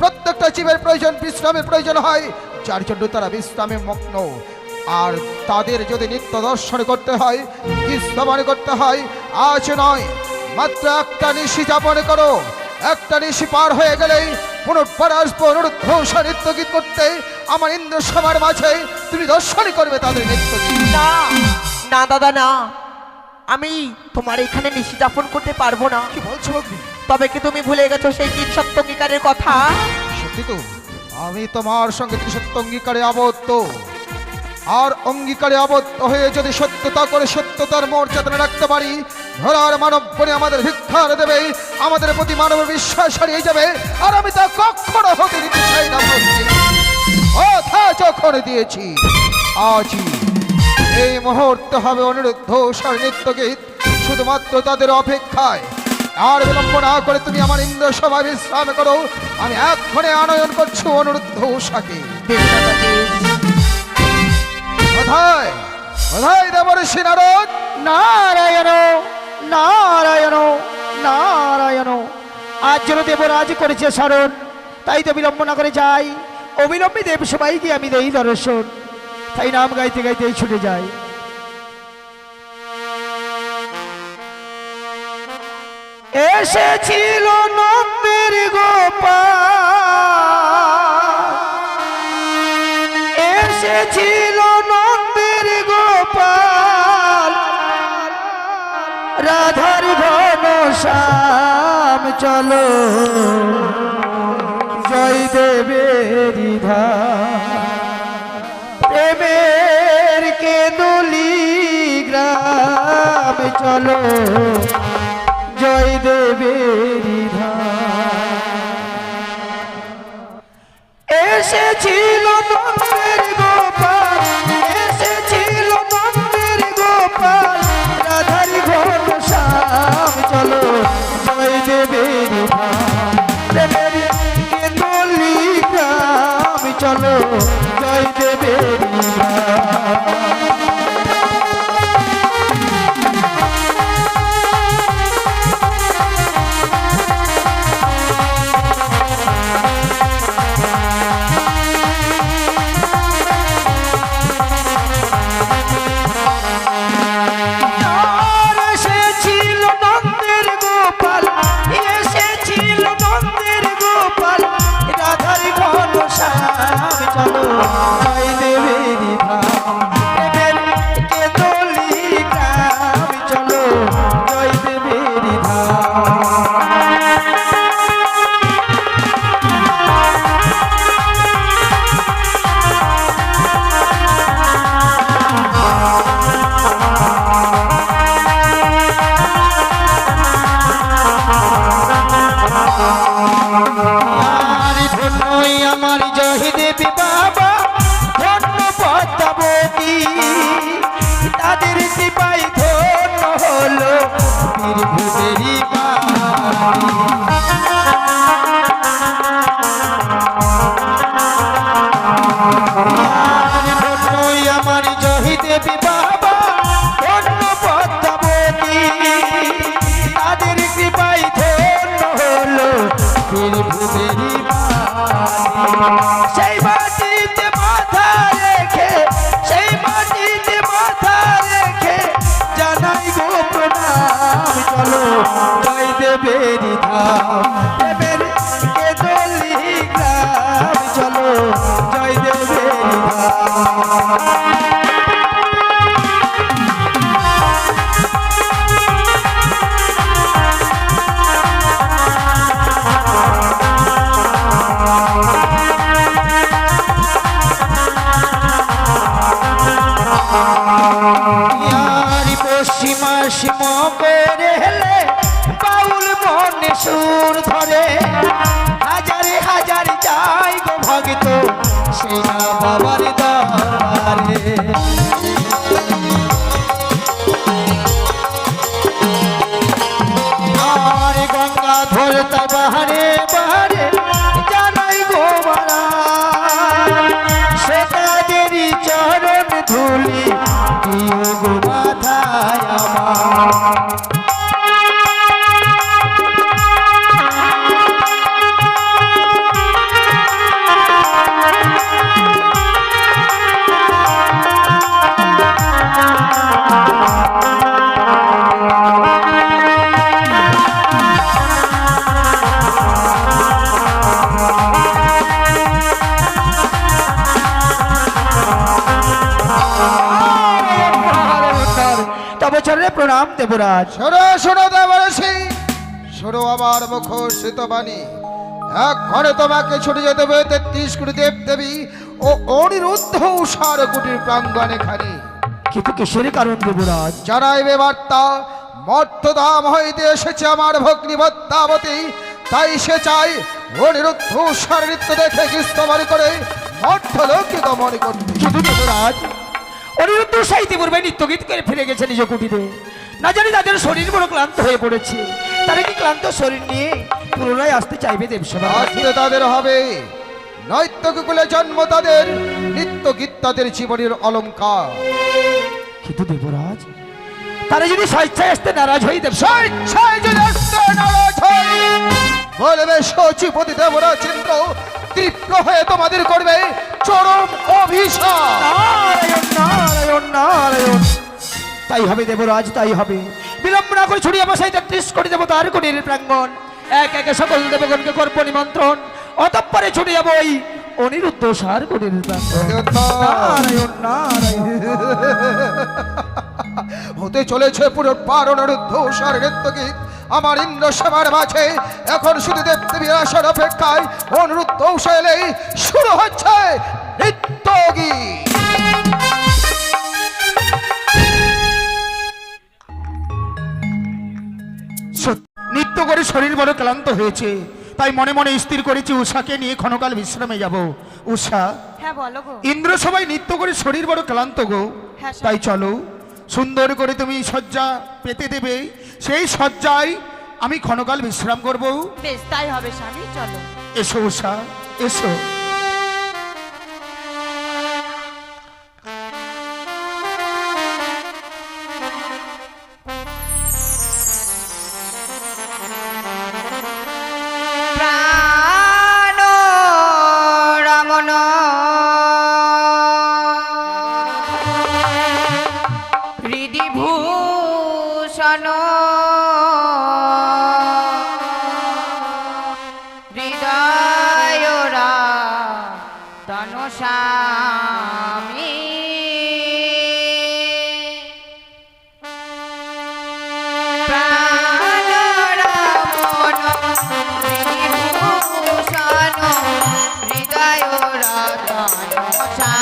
প্রত্যেকটা জীবের প্রয়োজন, বিশ্রামের প্রয়োজন হয়, যার জন্য তারা বিশ্রামে মগ্ন। আর তাদের যদি নিত্য দর্শন করতে হয়, গীত শ্রবণ করতে হয়, আজ নয় মাত্র একটা নিশি যাপন করো। একটা নিশি পার হয়ে গেলেই পুনর্বার আসবো অনুরুদ্ধ নিত্য গীত করতে আমার ইন্দ্র সভার মাঝে। তুমি দর্শনই করবে তাদের নিত্য গীত। না না দাদা না, আমি তোমার এখানে নিশি যাপন করতে পারবো না। কি বলছো ভগ্নী? তবে কি তুমি ভুলে গেছো সেই ত্রিসত্য অঙ্গীকারের কথা? সত্যি তো, আমি তোমার সঙ্গে ত্রিসত্য অঙ্গীকারে আবদ্ধ। আর অঙ্গীকারে আবদ্ধ হয়ে যদি সত্যতা করে সত্যতার মর্যাদা রাখতে পারি, ধরার মানব বনে আমাদের ভিক্ষার দেবে, আমাদের প্রতি মানবের বিশ্বাস হারিয়ে যাবে। আর আমি তা কখনো হতে দিতে চাই না ভগ্নী। কথা যখন দিয়েছি, আজই এই মুহূর্তে হবে অনুরুদ্ধ নিত্য গীত, শুধুমাত্র তাদের অপেক্ষায়। আর বিলম্ব না করে তুমি আমার ইন্দ্র সভা বিশ্রাম করো। আমি এক্ষণে আনয়ন করছি অনুরুদ্ধ উষাকে। কোথায় কোথায় দেবর্ষি নারদ? নারায়ণ নারায়ণ নারায়ণ। আজ যেন দেবরাজ করেছে স্মরণ, তাই তো বিলম্ব না করে যাই। অবিলম্বে দেব সবাই গিয়ে আমি দেই দর্শন, তাই নাম গাইতে গাইতেই ছুটে যাই। এসেছিল নন্দের গোপাল, এসেছিল নন্দের গোপাল, রাধার ঘন শ্যাম চলো জয় দেবের প্রেমের কেঁদুলি গ্রাম চলো জয় দেবের এসেছিল নন্দের গোপাল, এসেছিল নন্দের গোপাল, রাধার ঘন শ্যাম চলো জয় দেবের প্রেমের কেঁদুলি গ্রাম চলো জয় দেবের আমার জয় দেবী বাবা ধন্য পদ্মাবতী, তাদের কৃপাই ধন্য হলো বীরভূমেরই আমার জয় দেবী বাবা ধন্য পদ্মাবতী, তাদের কৃপাই ধন্য হলো বীরভূমেরই সেই মাটিতে মাথা রেখে, সেই মাটিতে মাথা রেখে জানাই গো প্রণাম চলো জয় দেবের ধাম, দেবের কেঁদুলি গ্রাম চলো জয় দেবের ধাম। পশ্চিম করে হেলে বাউল মনে সুর ধরে, হাজারে হাজার যাই গো ভক্ত সেই না বাবার দরবারে। আর গঙ্গা ধরতা বাহারে বাহারে জানাই গো তুলি দিও গো মাথায় আমার। তবে চরণে প্রণাম দেবরাজ। শোনো শোনো দেবর্ষি, শোনো আমার মুখোশিত বাণী। এক ঘরে তোমাকে ছুটে যেতে হবে 33 কোটি দেব দেবী ও অনিরুদ্ধ উষার কুটির প্রাঙ্গণে খানি। কিন্তু কিসের কারণ দেবরাজ? জানাইবে বার্তা, মর্তধাম হইতে এসেছে আমার ভগ্নী পদ্মাবতী, তাই সে চাই অনিরুদ্ধ উষার নৃত্য দেখে কৃষ্ণবাড়ি করে মর্তলোকে গমন করতে। কিন্তু দেবরাজ, অনিরুদ্ধ ইতিপূর্বে নৃত্যগীত করে ফিরে গেছে নিজ কুটিরে। না জানি তাদের শরীর বড় ক্লান্ত হয়ে পড়েছে, তারা কি ক্লান্ত শরীর নিয়ে পুনরায় আসতে চাইবে দেবসভা? আসতে তাদের হবে, নৈত্যকুলে জন্ম তাদের, নৃত্য গীত তাদের জীবনের অলঙ্কার। কিন্তু দেবরাজ, তারা যদি স্বেচ্ছায় আসতে নারাজ হয়ে দেবসভা স্বেচ্ছায় যদি আসতে নারাজ হয়, বলবে সচিপতি দেবরাজ ইন্দ্র তীব্র হয়ে তোমাদের করবে চরম অভিশাপ। নারায়ণ নারায়ণ নারায়ণ। তাই হবে দেবরাজ, তাই হবে। বিলম্ব না করে ছড়িয়ে বসাই 33 কোটি দেবতার কুটির প্রাঙ্গণ, এক একে সকল দেবগণকে করব নিমন্ত্রণ। অতঃপরে ছুটে যাবো ওই অনিরুদ্ধ সার কুটির প্রাঙ্গণ। নারায়ণ নারায়ণ। হতে চলেছে পুরো অনিরুদ্ধ উষার নৃত্যগীত আমার ইন্দ্র সভার মাঝে। এখন শুধু দেবদেবীর আসার অপেক্ষায় অনিরুদ্ধ উষা এলেই শুরু হচ্ছে নৃত্যগীত। নৃত্য করে শরীর বড় ক্লান্ত হয়েছে, তাই মনে মনে স্থির করেছি উষাকে নিয়ে ক্ষণকাল বিশ্রামে যাব। উষা, হ্যাঁ বলো গো। ইন্দ্র সবাই নৃত্য করে শরীর বড় ক্লান্ত গো, হ্যাঁ, স্বামী। তাই চলো সুন্দর করে তুমি শয্যা পেতে দেবে, সেই শয্যায় আমি ক্ষণকাল বিশ্রাম করব। বেশ তাই হবে স্বামী, চলো। এসো উষা, এসো। প্রাণ রমণ হৃদিভূষণ হৃদয়রা তনুস্বামী প্রাণ রমণ হৃদিভূষণ হৃদয়রা তনুস্বামী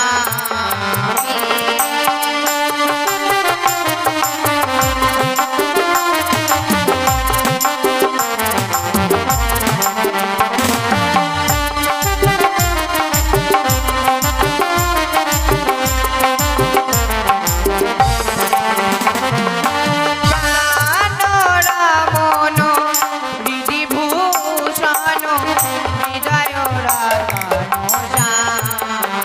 প্রাণরমণ হৃদিভূষণ হৃদয়রা তনুস্বামী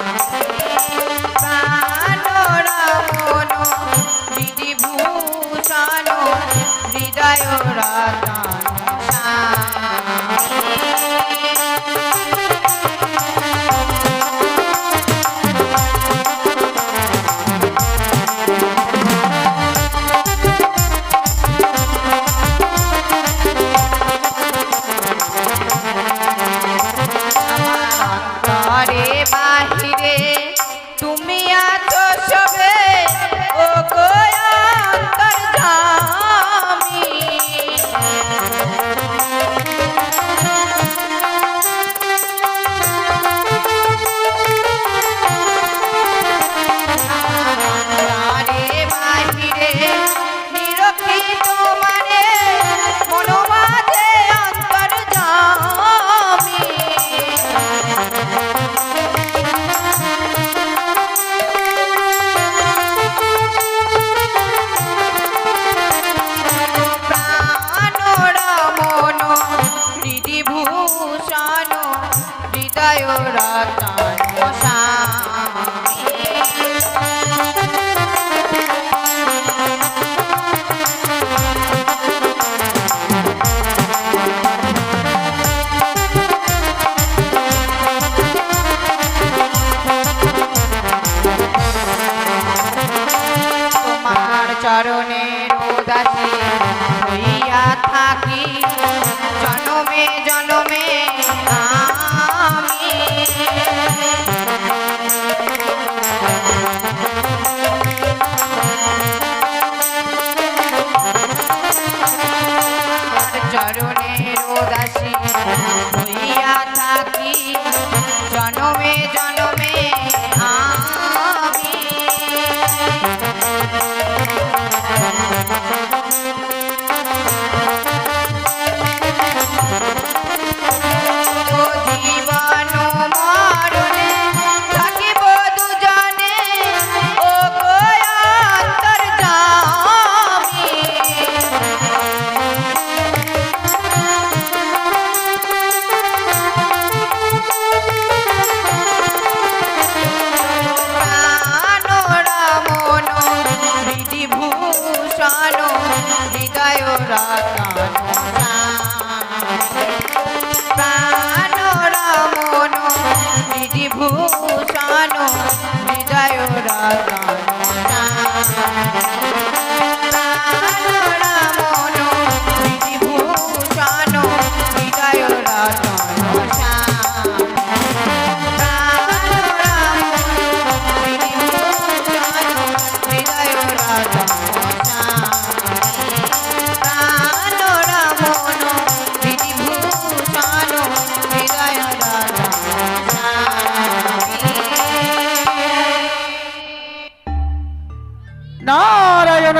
নারায়ণ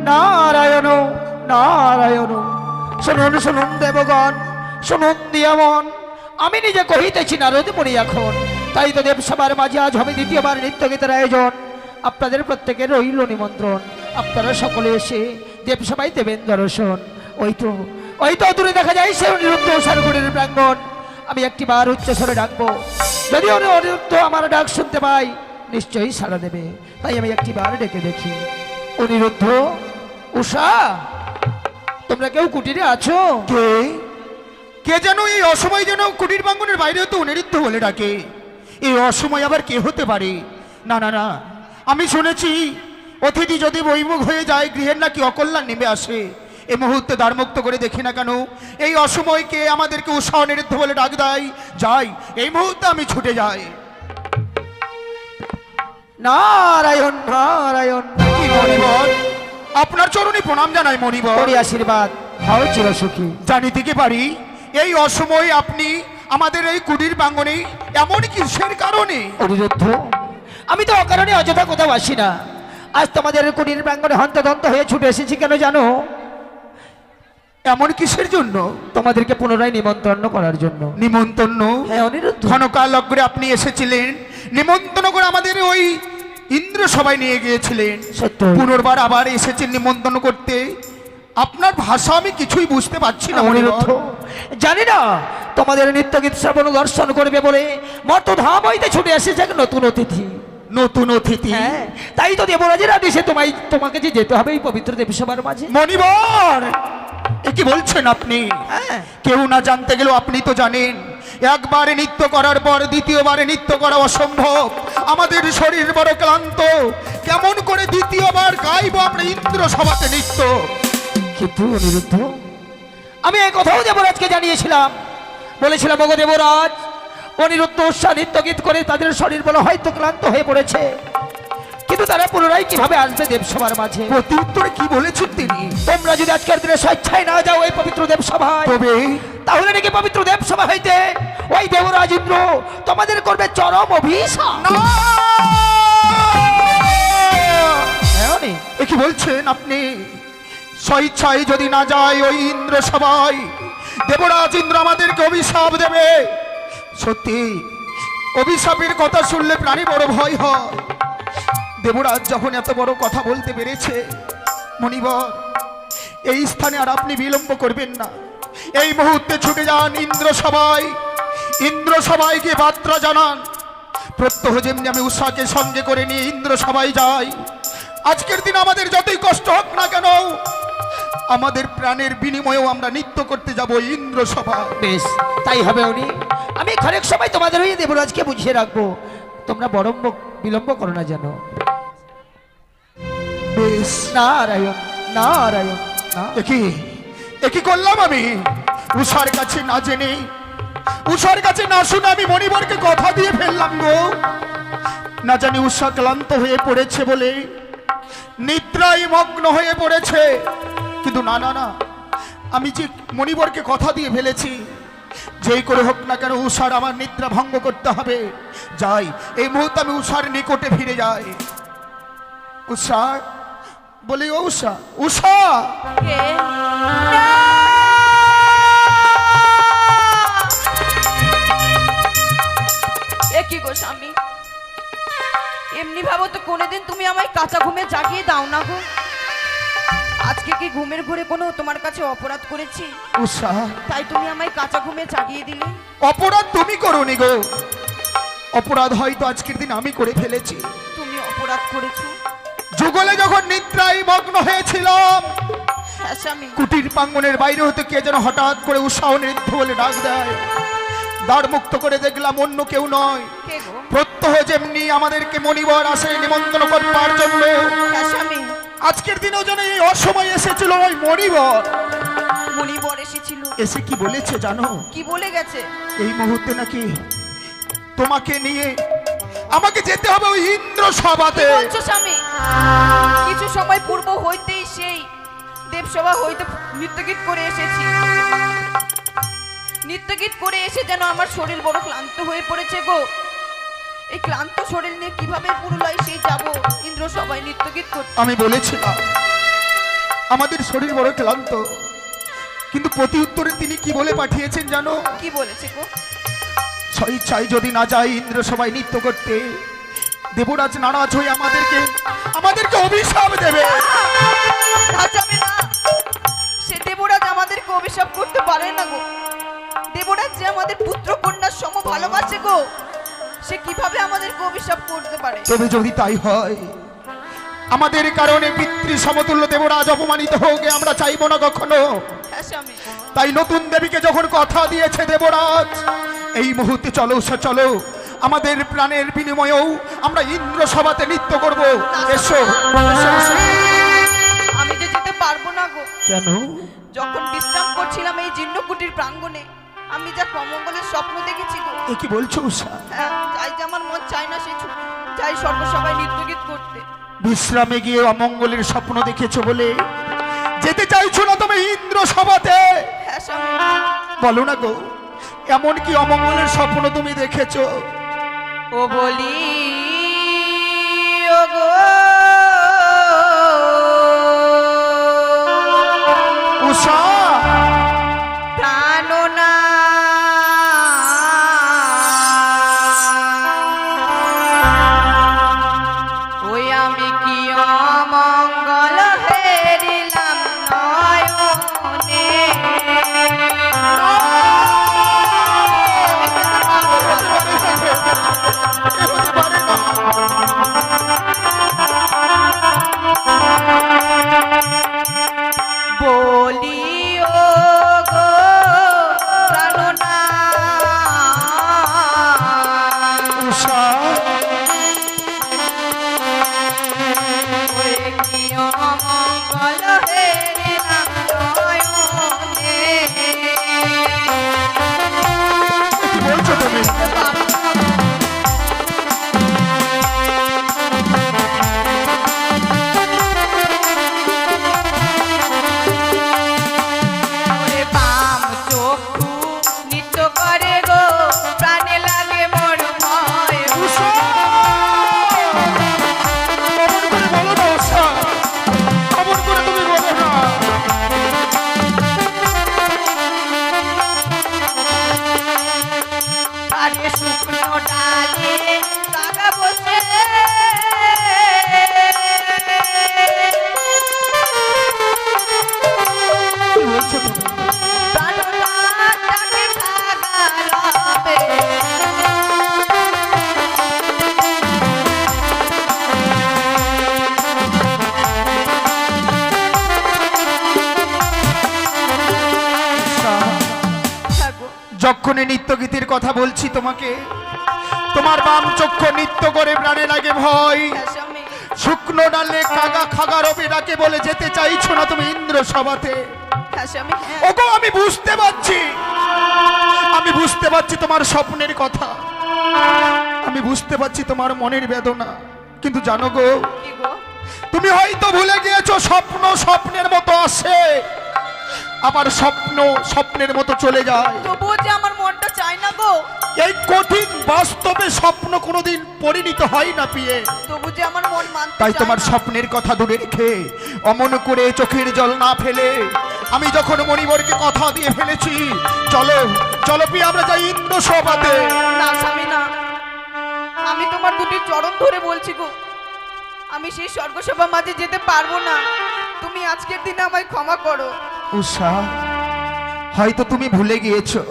নারায়ণ নারায়ণ। শুনুন শুনুন দেবগণ, শুনুন দিয়ামন, আমি নিজে কহিতেছি নারদ মুনি এখন। তাই তো দেবসভার মাঝে আজ হবে দ্বিতীয়বার নৃত্য গীতের আয়োজন। আপনাদের প্রত্যেকের রইল নিমন্ত্রণ। আপনারা সকলে এসে দেবসভায় দেবেন দর্শন। ওই তো দূরে দেখা যায় সে অনিরুদ্ধ সারগুড়ির প্রাঙ্গণ। আমি একটি বার উচ্চস্বরে ডাকবো, যদি অনিরুদ্ধ আমার ডাক শুনতে পাই নিশ্চয়ই সাড়া দেবে। তাই আমি একটি বার ডেকে দেখি। অনিরুদ্ধ, উষা, তোমরা কেউ কুটিরে আছো? কে কে যেন এই অসময় যেন কুটির প্রাঙ্গণের বাইরে হতে অনিরুদ্ধ বলে ডাকে। এই অসময় আবার কে হতে পারে? না না না, আমি শুনেছি অতিথি যদি বৈমুখ হয়ে যায় গৃহের নাকি অকল্যাণ নেমে আসে। এই মুহূর্তে দ্বারমুক্ত করে দেখি না কেন এই অসময় কে আমাদেরকে উষা অনিরুদ্ধ বলে ডাক দেয়। যাই, এই মুহূর্তে আমি ছুটে যাই। নারায়ণ নারায়ণ। কি মণিবর, আপনার চরণে প্রণাম জানাই মণিবর। করি আশীর্বাদ, হও চিরসুখী। জানিতে কি পারি এই অসময় আপনি আমাদের এই কুটির প্রাঙ্গণে এমন কিসের কারণে? অনিরুদ্ধ, আমি তো অকারণে অযথা কোথাও আসি না। আজ তোমাদের কুটির প্রাঙ্গণে হন্তদন্ত হয়ে ছুটে এসেছি কেন জানো? এমন কিসের জন্য? তোমাদেরকে পুনরায় নিমন্ত্রণ করার জন্য। নিমন্ত্রণ? হ্যাঁ অনিরুদ্ধ। ঘনকাল অগ্রে আপনি এসেছিলেন, নিমন্ত্রণ করে আমাদের ওই ইন্দ্র সভায় নিয়ে গিয়েছিলেন। সত্য। পুনর্বার আবার এসেছেন নিমন্ত্রণ করতে। আপনার ভাষা আমি কিছুই বুঝতে পারছি না অনিরুদ্ধ, জানি না তোমাদের নিত্য গীত শ্রবণ দর্শন করবে বলে মর্তধাম হইতে ছুটে এসেছে এক নতুন অতিথি। নতুন অতিথি? হ্যাঁ, তাই তো দেবরাজের আদেশে তোমাকে যে যেতে হবে এই পবিত্র দেবসভার মাঝে। মণিবর, এ কি বলছেন আপনি? হ্যাঁ। কেউ না জানতে গেলেও আপনি তো জানেন একবারে নৃত্য করার পর দ্বিতীয়বারে নৃত্য করা অসম্ভব। আমাদের শরীর বড় ক্লান্ত, কেমন করে দ্বিতীয়বার গাইব আমরা ইন্দ্র সভাতে নৃত্য? কিন্তু অনিরুদ্ধ, আমি এই কথাও দেবরাজকে জানিয়েছিলাম। বলেছিলাম ওগো দেবরাজ, অনিরুদ্ধ উৎসাহ নৃত্য গীত করে তাদের শরীর বলে হয়তো ক্লান্ত হয়ে পড়েছে, কিন্তু তারা পুনরায় কিভাবে আসবে দেবসভার মাঝে? প্রত্যুত্তরে কি বলেছেন তিনি? তোমরা যদি আজকের দিনে স্বেচ্ছায় না যাও এই পবিত্র দেবসভায়, তবে তাহলে নাকি পবিত্র দেবসভা হইতে ওই দেবরাজ ইন্দ্র তোমাদের করবে চরম অভিশাপ। হ্যাঁ, অনি। এ কি বলছেন আপনি? স্বেচ্ছায় যদি না যায় ওই ইন্দ্র সভায়, দেবরাজ ইন্দ্র আমাদেরকে অভিশাপ দেবে। সত্যি, অভিশাপের কথা শুনলে প্রাণী বড় ভয় হয়। দেবরাজ যখন এত বড় কথা বলতে পেরেছে, মণিবর এই স্থানে আর আপনি বিলম্ব করবেন না। এই মুহূর্তে ছুটে যান ইন্দ্র সভায়। ইন্দ্র সভাইকে বার্তা জানান প্রত্যহ যেমনি আমি উষাকে সঙ্গে করে নিয়ে ইন্দ্র সভায় যাই। আজকের দিন আমাদের যতই কষ্ট হোক না কেন, আমাদের প্রাণের বিনিময়েও আমরা নৃত্য করতে যাব ইন্দ্র সভা। বেশ, তাই হবে উনি। আমি খানিক সময় তোমাদের ওই দেবরাজকে বুঝিয়ে রাখবো। তোমরা বড় বিলম্ব করো না যেন। বেশ। নারায়ণ নারায়ণ। একই করলাম আমি উষার কাছে না জেনে, উষার কাছে না শুনে আমি মণিবরকে কথা দিয়ে ফেললাম গো। না জানি উষা ক্লান্ত হয়ে পড়েছে বলে নিদ্রায় মগ্ন হয়ে পড়েছে, কিন্তু না না না, আমি যে মণিবরকে কথা দিয়ে ফেলেছি, যেই করে হোক না কেন উষার আমার নিদ্রা ভঙ্গ করতে হবে। যাই, এই মুহূর্তে আমি উষার নিকটে ফিরে যাই। উষা, বলি ও উষা, উষা। কে? এ কি গো স্বামী, এমনি ভাবো তো কোনোদিন তুমি আমায় কাঁচা ঘুমে জাগিয়ে দাও না গো। আজকে কি ঘুমের ঘরে কোনো তোমার কাছে অপরাধ করেছি উষা, তাই তুমি আমায় কাঁচা ঘুমে জাগিয়ে দিলে? অপরাধ তুমি করোনি গো, অপরাধ হয়তো আজকের দিন আমি করে ফেলেছি। তুমি অপরাধ করেছো? যুগলে যখন নিদ্রায় মগ্ন হয়েছিলাম, হ্যাঁ স্বামী। কুটির প্রাঙ্গণের বাইরে হতে কে যেন হঠাৎ করে উষা অনিরুদ্ধ বলে ডাক দেয়। দ্বার মুক্ত করে দেখলাম অন্য কেউ নয়, কে গো? প্রত্যহ যেমনি আমাদেরকে মণিবর আসে নিমন্ত্রণ করবার জন্য, হ্যাঁ স্বামী, আজকের দিনেও যেন এই অসময় এসেছিল ওই মণিবর। মণিবর এসেছিল। এসে কি বলেছে জানো? কি বলে গেছে? এই মুহূর্তে নাকি তোমাকে নিয়ে আমাকে যেতে হবে ওই ইন্দ্র সভাতে। কি বলছো স্বামী? কিছু সময় পূর্ব হইতেই সেই দেবসভা হইতে নৃত্যগীত করে এসেছি। নৃত্যগীত করে এসে যেন আমার শরীর বড় ক্লান্ত হয়ে পড়েছে গো। এই ক্লান্ত শরীর নিয়ে কিভাবে পুরুলাই সেই যাব ইন্দ্র সভায় নৃত্যগীত করতে? আমি বলেছিলাম আমাদের শরীর বড় ক্লান্ত, কিন্তু প্রতি উত্তরে তিনি কি বলে পাঠিয়েছেন জানো? কি বলেছে গো? স্বইচ্ছায় যদি না যাই ইন্দ্র সভায় নৃত্য করতে, দেবরাজ নারাজ হয়ে আমাদেরকে অভিশাপ দেবে। তা যাবে না। সে দেবরাজ আমাদেরকে অভিশাপ করতে পারে না গো। দেবরাজ যে আমাদের পুত্র কন্যার সম ভালোবাসে গো, সে কিভাবে আমাদেরকে অভিশাপ করতে পারে? তবে যদি তাই হয়, আমাদের কারণে পিতৃ সমতুল্য দেবরাজ অপমানিত হোক আমরা চাইব না কখনো। হ্যাঁ স্বামী, তাই নতুন দেবীকে যখন কথা দিয়েছে দেবরাজ, এই মুহূর্তে চলো চলো, আমাদের প্রাণের বিনিময়েও আমরা ইন্দ্র সভাতে নৃত্য করব। এসো এসো, এসো। আমি যে যেতে পারবো না গো। কেন? যখন বিশ্রাম করছিলাম এই জীর্ণকুটির প্রাঙ্গণে, আমি যা কমঙ্গলের স্বপ্ন দেখেছি গো। এ কি বলছো উষা? হ্যাঁ, যাই যে আমার মন চায় না সেই যাই সর্বসভায় নৃত্যগীত করতে। বিশ্রামে গিয়ে অমঙ্গলের স্বপ্ন দেখেছো বলে যেতে চাইছো না তুমি ইন্দ্র সভাতে? হ্যাঁ স্বামী, বলো না গো, এমন কি অমঙ্গলের স্বপ্ন তুমি দেখেছো? ও বলি ও গো উষা, প্রাণনা ওই আমি কি অমঙ্গল হেরিলাম নয়নে। এ হতে পারে না। বলি ও গো প্রাণনা উষা, ওই কি অমঙ্গল হেরিলাম নয়নে। কি বলছো তুমি? ওরে বাম চক্ষু নৃত্য করে গো, প্রাণে লাগে মোর ভয়। উষা, অমন করে বলো না উষা, অমন করে তুমি বলো না। আরে শুকনো ডালে কাকা বসে কি বলছো তুমি? প্রাণনাটাকে ভাগালাবে। উষা, হ্যাঁ গো, যখনই নৃত্যগীতির কথা বলছি তোমাকে, তোমার বাম চক্ষু নৃত্য করে প্রাণে লাগে ভয়। হ্যাঁ স্বামী, শুকনো ডালে কাগা খাগা রবে ডাকে বলে যেতে চাইছো না তুমি ইন্দ্র সভাতে। হ্যাঁ স্বামী, হ্যাঁ। ওগো আমি বুঝতে পারছি, আমি বুঝতে পারছি তোমার স্বপ্নের কথা, আমি বুঝতে পারছি তোমার মনের বেদনা, কিন্তু জানো গো, কি গো? তুমি হয়তো ভুলে গিয়েছো স্বপ্ন স্বপ্নের মতো আসে, আবার স্বপ্ন স্বপ্নের মতো চলে যায়। তবুও যে আমার মনটা চায় না গো। এই কঠিন বাস্তবে স্বপ্ন কোনোদিন পরিণত হয় না পিয়ে। তবু যে আমার মন মানতে তাই চায় তোমার না। স্বপ্নের কথা দূরে রেখে অমন করে চোখের জল না ফেলে আমি যখন মণিবরকে কথা দিয়ে ফেলেছি, চলো চলো পিয়ে আমরা যাই ইন্দ্র সভাতে। না স্বামী না, আমি তোমার দুটি চরণ ধরে বলছি গো, আমি সেই স্বর্গসভা মাঝে যেতে পারবো না। তুমি আজকের দিনে আমায় ক্ষমা করো। উষা, হয়তো তুমি ভুলে গিয়েছো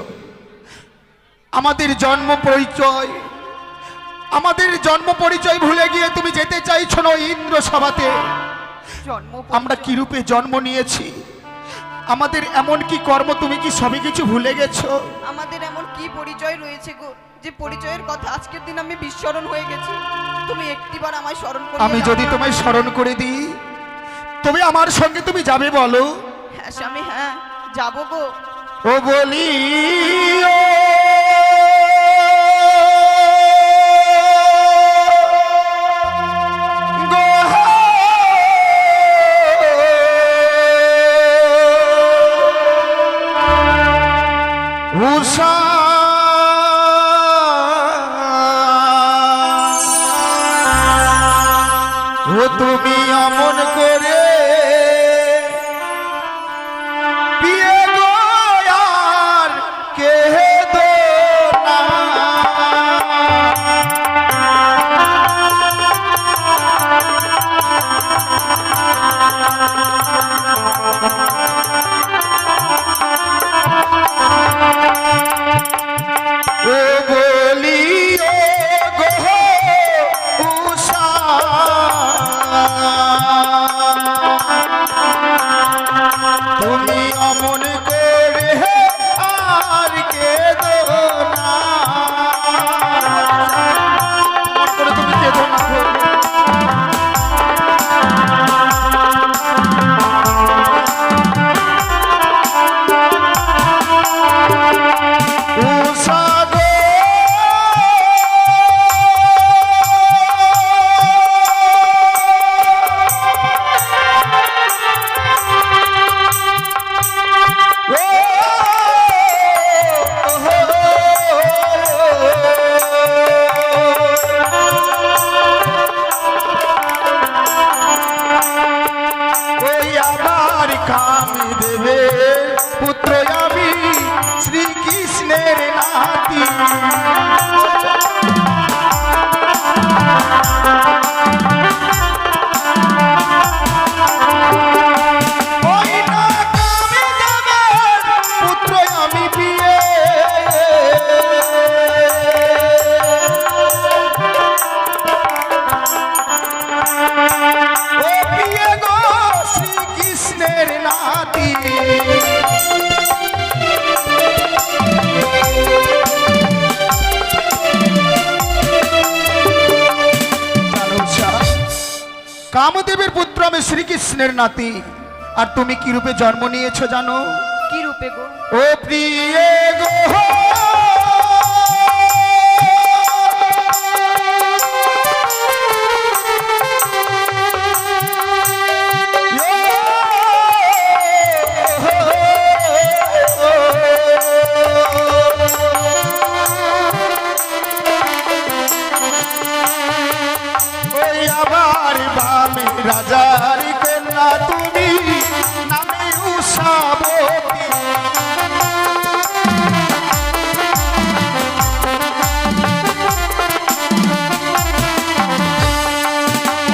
আমাদের জন্ম পরিচয়, আমাদের জন্ম পরিচয় ভুলে গিয়ে তুমি যেতে চাইছো না ওই ইন্দ্র সভাতে। জন্ম আমরা কি রূপে জন্ম নিয়েছি, আমাদের এমন কি কর্ম, তুমি কি সবই কিছু ভুলে গেছো? আমাদের এমন কি পরিচয় রয়েছে গো, যে পরিচয়ের কথা আজকের দিন আমি বিস্মরণ হয়ে গেছি। তুমি একটিবার আমায় স্মরণ করে আমি যদি তোমায় স্মরণ করে দিই, তবে আমার সঙ্গে তুমি যাবে বলো? হ্যাঁ স্বামী, হ্যাঁ যাবো গো। ও বলি উষা ও তুমি অমন করে বিয়ে গো আর কে দো না। ও বলি ও গো উষা তুমি অমন করে আর কেঁদো না। অমন করে তুমি কেঁদো না গো। উষা গো ওই আমার কামি দেবে পুত্র আমি শ্রীকৃষ্ণের নাতি। ওই না কামি দেবে পুত্র আমি বিয়ে। ও বিয়ে গো শ্রীকৃষ্ণের নাতি। কামদেবের পুত্র আমি শ্রীকৃষ্ণের নাতি। আর তুমি কি রূপে জন্ম নিয়েছো জানো? কি রূপে গো? ও প্রিয়ে গো ওই আবার বামে রাজার কন্যা তুমি নামে উষাবতী।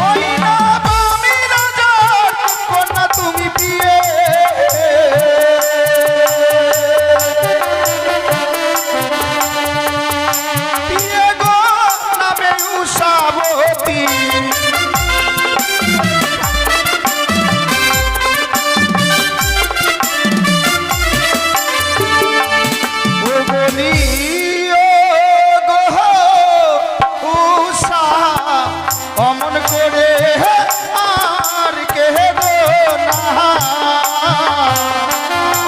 ওই না বামে রাজার কন্যা তুমি বিয়ে। বিয়ে গো নামে উষাবতী। ও বলি ও গো উষা অমন করে আর কেঁদো না।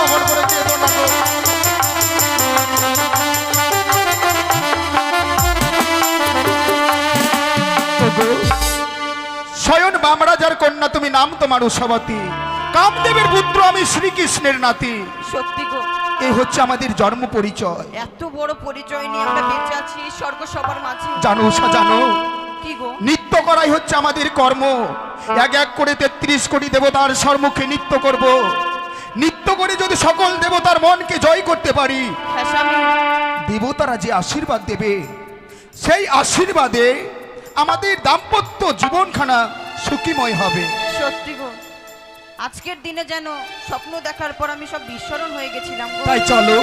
অমন করে কেঁদো না গো। ওগো, স্বয়ং বামরাজার কন্যা তুমি, নাম তোমার উষাবতী। কামদেবের পুত্র আমি শ্রীকৃষ্ণের নাতি। সত্যি গো, এই হচ্ছে আমাদের জন্ম পরিচয়। এত বড় পরিচয় নিয়ে আমরা বেঁচে আছি স্বর্গ সবার মাঝে। জানো উষা, জানো কি গো? নৃত্য করাই হচ্ছে আমাদের কর্ম। এক এক করে 33 কোটি দেবতার সম্মুখে নৃত্য করব। নৃত্য করে যদি সকল দেবতার মনকে জয় করতে পারি, হ্যাঁ স্বামী, দেবতারা যে আশীর্বাদ দেবে, সেই আশীর্বাদে আমাদের দাম্পত্য জীবনখানা সুখীময় হবে। সত্যি গো, আজকের দিনে যেন স্বপ্ন দেখার পর আমি সব বিস্মরণ হয়ে গেছিলাম গো। তাই চলো,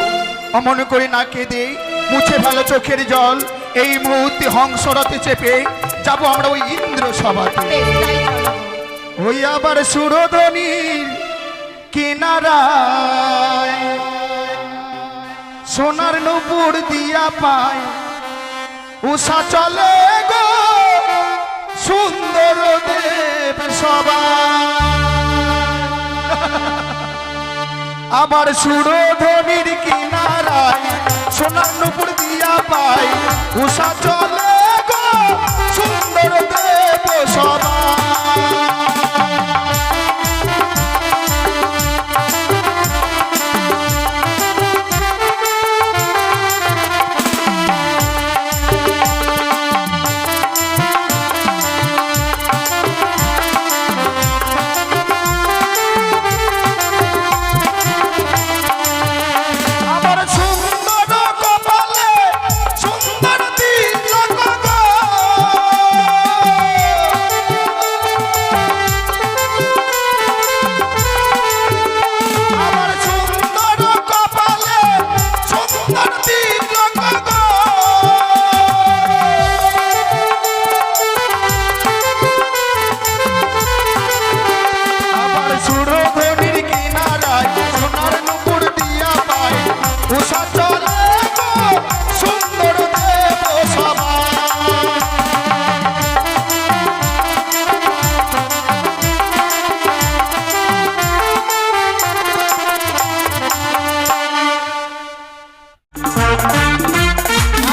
অমন করে না কেঁদে মুছে ভালো চোখের জল এই মুহূর্তে হংসরথে চেপে যাব আমরা ওই ইন্দ্র সভাতে। বেশ, তাই চলো গো। ওই আবার সুরধ্বনির কিনারায় সোনার নুপুর দিয়া পায় উষা চলে গো সুন্দর দেব সবাই আবার সুরধ্বনির কিনারায় সোনার নুপুর দিয়া পায় উষা চলে গো সুন্দর দেব সবাই আবার সুন্দর কপালে সুন্দর তিলক গো। আবার সুন্দর কপালে সুন্দর তিলক গো। আবার সুরধ্বনির কিনারায় সোনার নুপুর দিয়া পায় উষা চলে গো সুন্দর দেব সবাই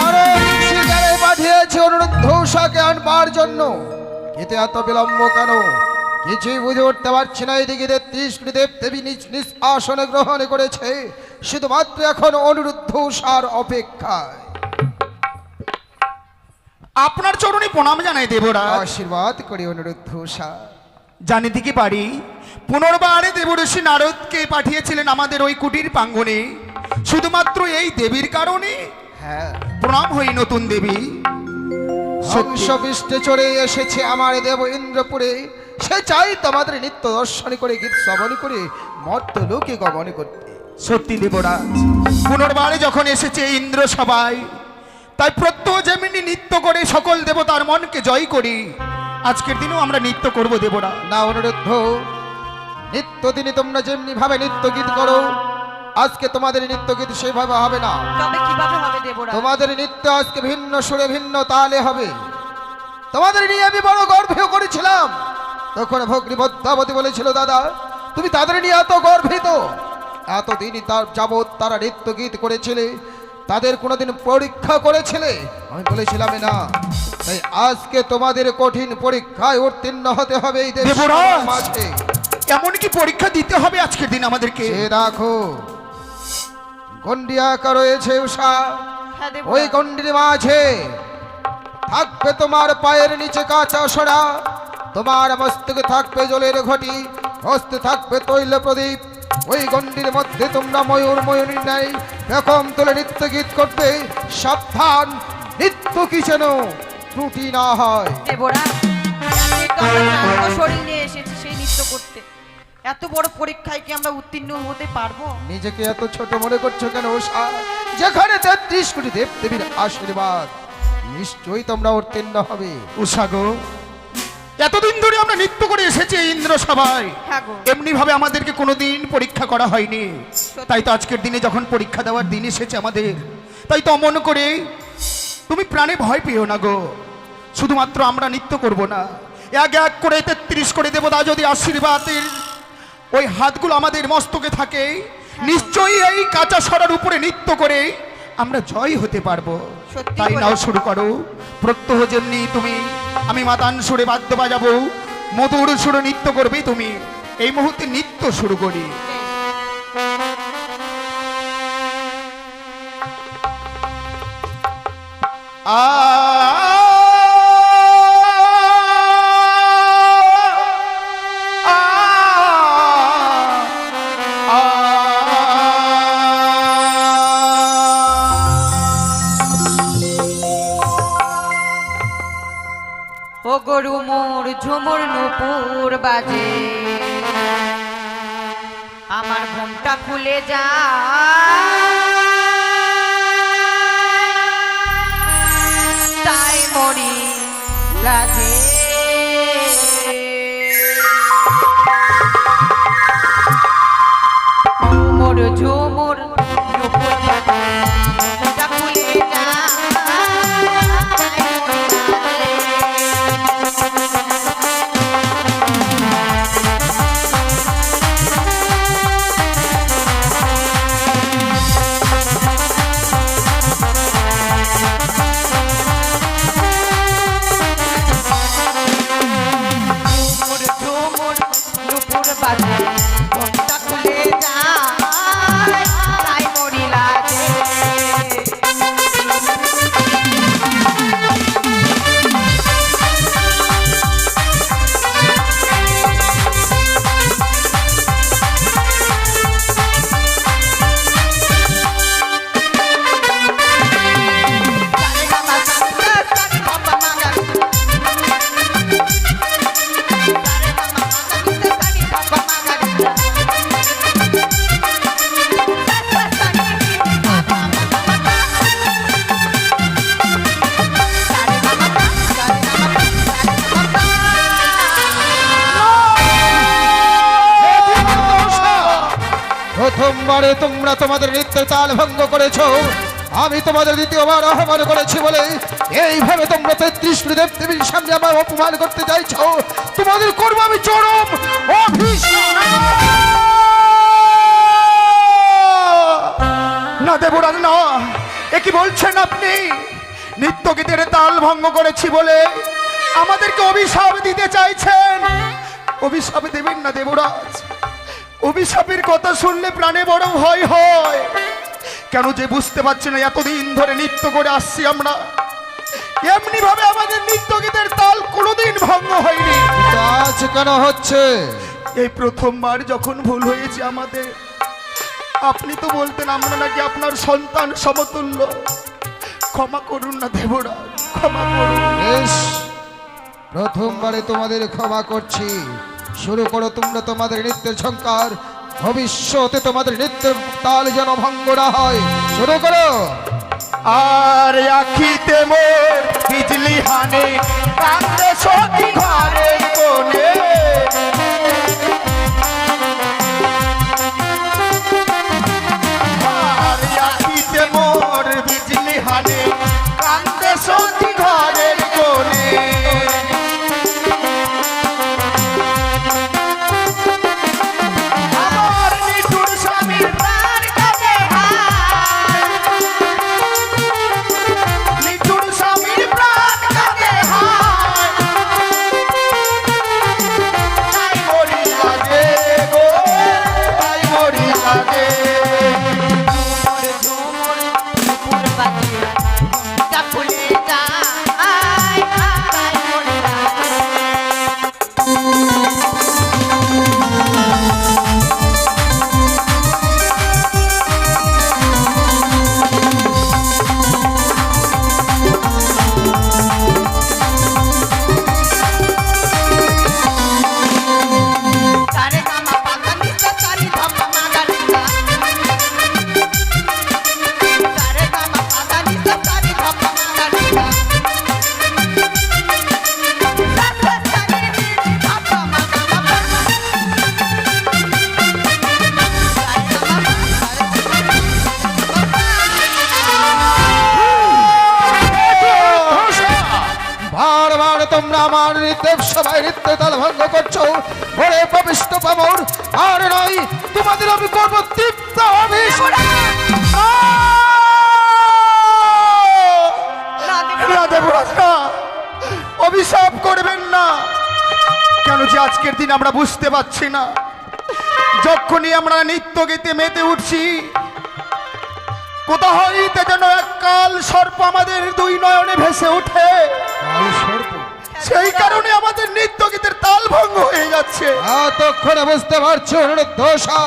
আরে শিকারে পাঠিয়েছে অনুরুদ্ধ উষাকে আনবার জন্য, এতে এত বিলম্ব কেন? কিছুই বুঝে উঠতে পারছি না। এদিকে ৩৩ কোটি দেব দেবী নিজ নিজ আসনে গ্রহণ করেছে, শুধুমাত্র এখন অনুরুদ্ধ উষার অপেক্ষায়। আপনার চরণে প্রণাম জানাই দেবরাজ। আশীর্বাদ করি অনুরুদ্ধ উষা। জানিতে কি পারি পুনর্বার দেবঋষি নারদকে পাঠিয়েছিলেন আমাদের ওই কুটির প্রাঙ্গণে শুধুমাত্র এই দেবীর কারণে? হ্যাঁ, প্রণাম হই নতুন দেবী। হংস পৃষ্ঠে চড়ে এসেছে আমার দেব ইন্দ্রপুরে, সে চাই তোমাদের নিত্য দর্শন করে গীত শ্রবণ করে মর্ত লোকে গমন করতে। সত্যি দেবরাজ, পুনর্বারে যখন এসেছে ইন্দ্র সবাই, তাই প্রত্যহ যেমনি নৃত্য করে সকল দেবতার মনকে জয় করি, আজকের দিনেও আমরা নৃত্য করব দেবরাজ। না অনুরুদ্ধ, নিত্যদিনই তোমরা যেমনি ভাবে নৃত্য গীত করো, আজকে তোমাদের নৃত্য গীত সেভাবে হবে না। তবে কিভাবে হবে দেবরাজ? তোমাদের নৃত্য আজকে ভিন্ন সুরে ভিন্ন তালে হবে। তোমাদের নিয়ে আমি বড় গর্ব করেছিলাম, তখন ভগ্নী পদ্মাবতী বলেছিল, দাদা তুমি তাদের নিয়ে এত গর্বিত, এতদিনই তার যাবৎ তারা নৃত্য গীত করেছিলে, তাদের কোনোদিন পরীক্ষা করেছিলে? আমি বলেছিলাম না। তাই আজকে তোমাদের কঠিন পরীক্ষায় উত্তীর্ণ হতে হবে এই দেশের দেবরাজ! মাঝে। এমন কি পরীক্ষা দিতে হবে আজকের দিন আমাদেরকে? সে দেখো গন্ডিয়াকা রয়েছে উষা, হ্যাঁ দেবরাজ। ওই গন্ডির মাঝে থাকবে তোমার পায়ের নিচে কাঁচা সরা, তোমার মস্তকে থাকবে জলের ঘটি, হস্তে থাকবে তৈল প্রদীপ। ওই গন্ডির মধ্যে তোমরা ময়ূর ময়ূরী নাই এরকম তুলে নৃত্য গীত করতে। সাবধান, নৃত্য কি যেন ত্রুটি না হয়। দেবরাজ, এতই তো আমরা ক্লান্ত শরীর নিয়ে এসেছি সেই নৃত্য করতে। এত বড় পরীক্ষায় কি আমরা উত্তীর্ণ হতে পারবো? নিজেকে এত ছোট মনে করছো কেন উষা? যেখানে ৩৩ কোটি দেব দেবীর আশীর্বাদ, নিশ্চয়ই তোমরা উত্তীর্ণ হবে। উষাগো, এতদিন ধরে আমরা নৃত্য করে এসেছি ইন্দ্র সবাই, হ্যাঁ গো। এমনি ভাবে আমাদেরকে কোনোদিন পরীক্ষা করা হয়নি। তাই তো আজকের দিনে যখন পরীক্ষা দেওয়ার দিন এসেছে আমাদের, তাই তো অমন করে তুমি প্রাণে ভয় পেও না গো। শুধুমাত্র আমরা নৃত্য করব না, এক এক করে ৩৩ করে দেবতা যদি আশীর্বাদের ওই হাতগুলো আমাদের মস্তকে থাকে, নিশ্চয়ই এই কাঁচা সরার উপরে নৃত্য করে আমরা জয় হতে পারবো। সত্যি তাই বলে। নাও শুরু করো। প্রত্যহ যেমনি তুমি, আমি মাতান সুরে বাদ্য বাজাবো, মধুর সুরে নৃত্য করবে তুমি। এই মুহূর্তে নৃত্য শুরু করি। ও গরু মোর ঝুমুর নুপুর বাজে, আমার ঘুমটা খুলে যা, তাই মরি লাজে। প্রথমবারে তোমরা তোমাদের নৃত্যের তাল ভঙ্গ করেছো, আমি তোমাদের দ্বিতীয়বার আহ্বান করেছি বলে এইভাবে তোমরা 33 কোটি দেব দেবীর সামনে আমার অপমান করতে চাইছো। তোমাদের করবো আমি চরম অভিশাপ। না দেবরাজ না, এ কি বলছেন আপনি? নৃত্য গীতের তাল ভঙ্গ করেছি বলে আমাদেরকে অভিশাপ দিতে চাইছেন। অভিশাপ দেবেন না দেবরাজ। অভিশাপের কথা শুনলে প্রাণে বড় ভয় হয়। কেন যে বুঝতে পারছি না, এতদিন ধরে নৃত্য করে আসছি আমরা, এমনি ভাবে আমাদের নৃত্য গীতের তাল কোনোদিন ভঙ্গ হয়নি। আজ কেন হচ্ছে? এই প্রথমবার যখন ভুল হয়েছে আমাদের, আপনি তো বলতেন আমরা নাকি আপনার সন্তান সমতুল্য। ক্ষমা করুন না দেবরাজ, ক্ষমা করুন। বেশ, প্রথমবারে তোমাদের ক্ষমা করছি। শুরু করো তোমরা তোমাদের নৃত্যের ঝঙ্কার। ভবিষ্যতে তোমাদের নৃত্যের তাল যেন ভঙ্গ না হয়। শুরু করো। আর আখিতে মোর বিজলি হানে, কান্দে সখী ঘরের কোণে। আর আখিতে মোর বিজলি হানে, কান্দে সখী ঘরের কোণে। আমার নিঠুর স্বামীর প্রাণ কাঁদে হায়, নিঠুর স্বামীর প্রাণ কাঁদে হায়। তাই মরি লাগে গো, তাই মরি লাগে। বারবার তোমরা আমার নৃত্যের সবাই নৃত্য তাল ভঙ্গ করছো। ওরে প্রবিষ্ট পামর, আর নয় তোমাদের আমি করবো তৃপ্ত অভিশাপ। না দেবরাজ না, অভিশাপ করবেন না। কেন যে আজকের দিন আমরা বুঝতে পারছি না, যখনই আমরা নৃত্য গীতে মেতে উঠছি, কোথা হইতে যেন এক কাল সর্প আমাদের দুই নয়নে ভেসে ওঠে। সেই কারণে আমাদের নৃত্য গীতের তাল ভঙ্গ হয়ে যাচ্ছে। এতক্ষণে বুঝতে পারছো দোষা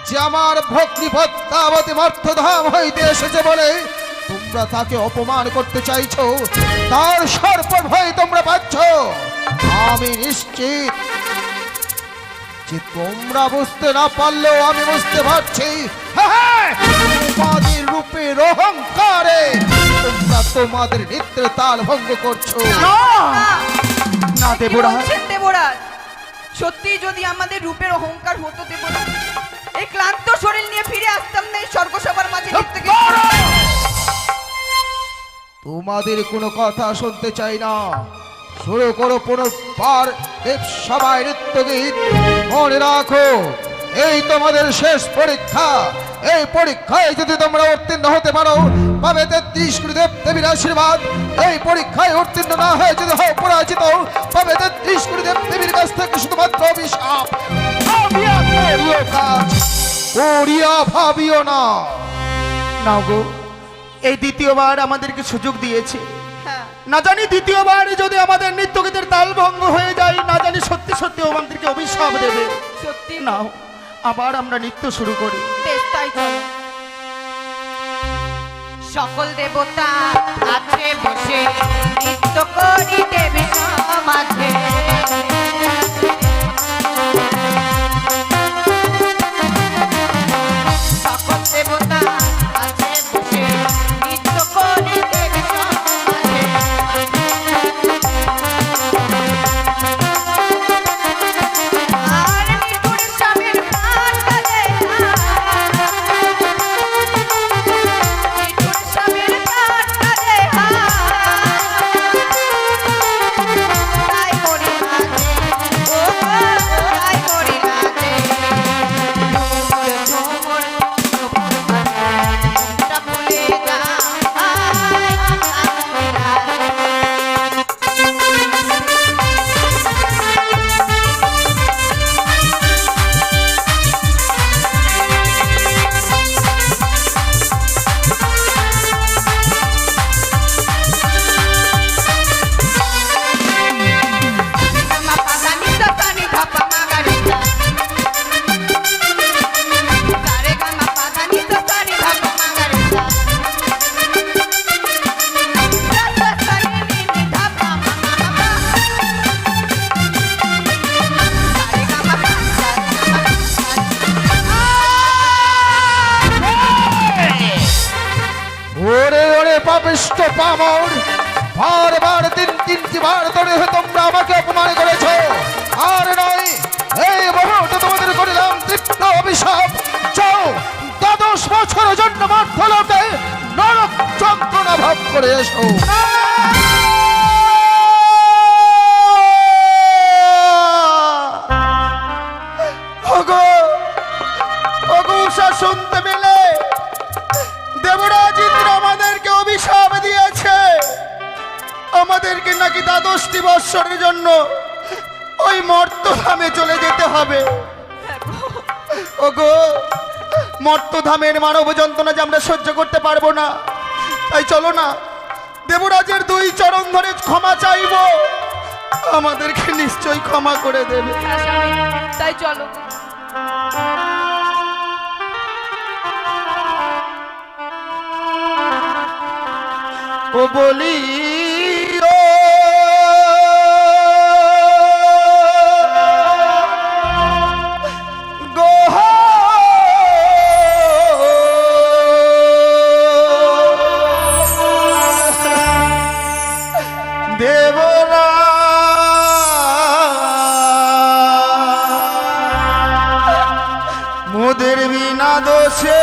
যে আমার ভক্তি পদ্মাবতী মর্তধাম হইতে এসেছে বলে তোমরা তাকে অপমান করতে চাইছো। তার সর্প ভয় তোমরা পাচ্ছ। আমি নিশ্চিত যে তোমরা বুঝতে না পারলেও আমি বুঝতে পারছি। হ্যাঁ, তোমাদের রূপের অহংকারে তোমরা তোমাদের নৃত্যের তাল ভঙ্গ করছো। না দেবরাজ, দেবরাজ, সত্যি যদি আমাদের রূপের অহংকার হতো দেবরাজ, এই ক্লান্ত শরীর নিয়ে ফিরে আসতাম না এই স্বর্গসভার মাঝে নৃত্য গীত। তোমাদের কোনো কথা শুনতে চাই না। শুরু করো পুনর্বার দেব সবাই নৃত্য গীত। মনে রাখো, এই তোমাদের শেষ পরীক্ষা। এই পরীক্ষায় যদি তোমরা উত্তীর্ণ হতে পারো, পাবে 33 কোটি দেব দেবীর আশীর্বাদ। এই পরীক্ষায় উত্তীর্ণ না হয়ে যদি হও পরাজিত, পাবে 33 কোটি দেব দেবীর কাছ থেকে শুধুমাত্র অভিশাপ। ভাবিয়া করিও কাজ, করিয়া ভাবিও না। না গো, এই দ্বিতীয়বার আমাদেরকে সুযোগ দিয়েছে। হ্যাঁ, না জানি দ্বিতীয়বার যদি আমাদের নৃত্য গীতের তাল ভঙ্গ হয়ে যায়, না জানি সত্যি সত্যি আমাদেরকে অভিশাপ দেবে। সত্যি না, আবার আমরা নৃত্য শুরু করি। বেশ, তাই চলো। সকল দেবতা আছে বসে নৃত্য করি দেবী সমাজে। সকল দেবতা আছে বসে নৃত্য করি দেবী সমাজে। আর নিঠুর স্বামীর প্রাণ কাঁদে হায়, পাপিষ্ঠ পামর, বারবার তিনবার ধরে তোমরা আমাকে অপমান করেছ। আর নয়, এই মুহূর্তে তোমাদের করিলাম তীব্র অভিশাপ। যাও, 12 বছরের জন্য মর্ত্যলোকে নরক যন্ত্রণা ভোগ করে এসো। ওগো ওগো উষা, শুনতে পেলে? দেবরাজ ইন্দ্র আমাদেরকে অভিশাপ দিয়েছে। আমাদেরকে নাকি 12টি বৎসরের জন্য ওই মর্তধামে চলে যেতে হবে। ওগো, মর্তধামের মানব যন্ত্রণা যে আমরা সহ্য করতে পারবো না। তাই চলো না, দেবরাজের 2 চরণ ধরে ক্ষমা চাইবো, আমাদেরকে নিশ্চয়ই ক্ষমা করে দেবে। হ্যাঁ স্বামী, তাই চলো। ও বলি ও গোহা, দেবরা মোদের বিনা দোষে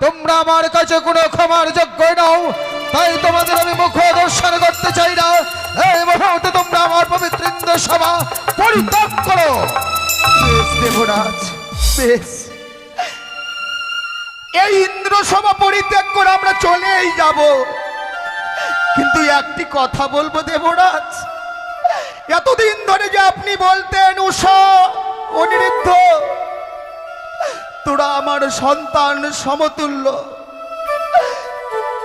তোমরা আমার কাছে কোনো ক্ষমার যোগ্য নও, তাই তোমাদের আমি মুখ দর্শন করতে চাই না। এই মুহূর্তে তোমরা আমার পবিত্র ইন্দ্র সভা পরিত্যাগ করো। বেশ দেবরাজ, বেশ, এই ইন্দ্র সভা পরিত্যাগ করে আমরা চলেই যাব। কিন্তু একটি কথা বলবো দেবরাজ, এতদিন ধরে যে আপনি বলতেন উষা, অনিরুদ্ধ, তোরা আমার সন্তান সমতুল্য,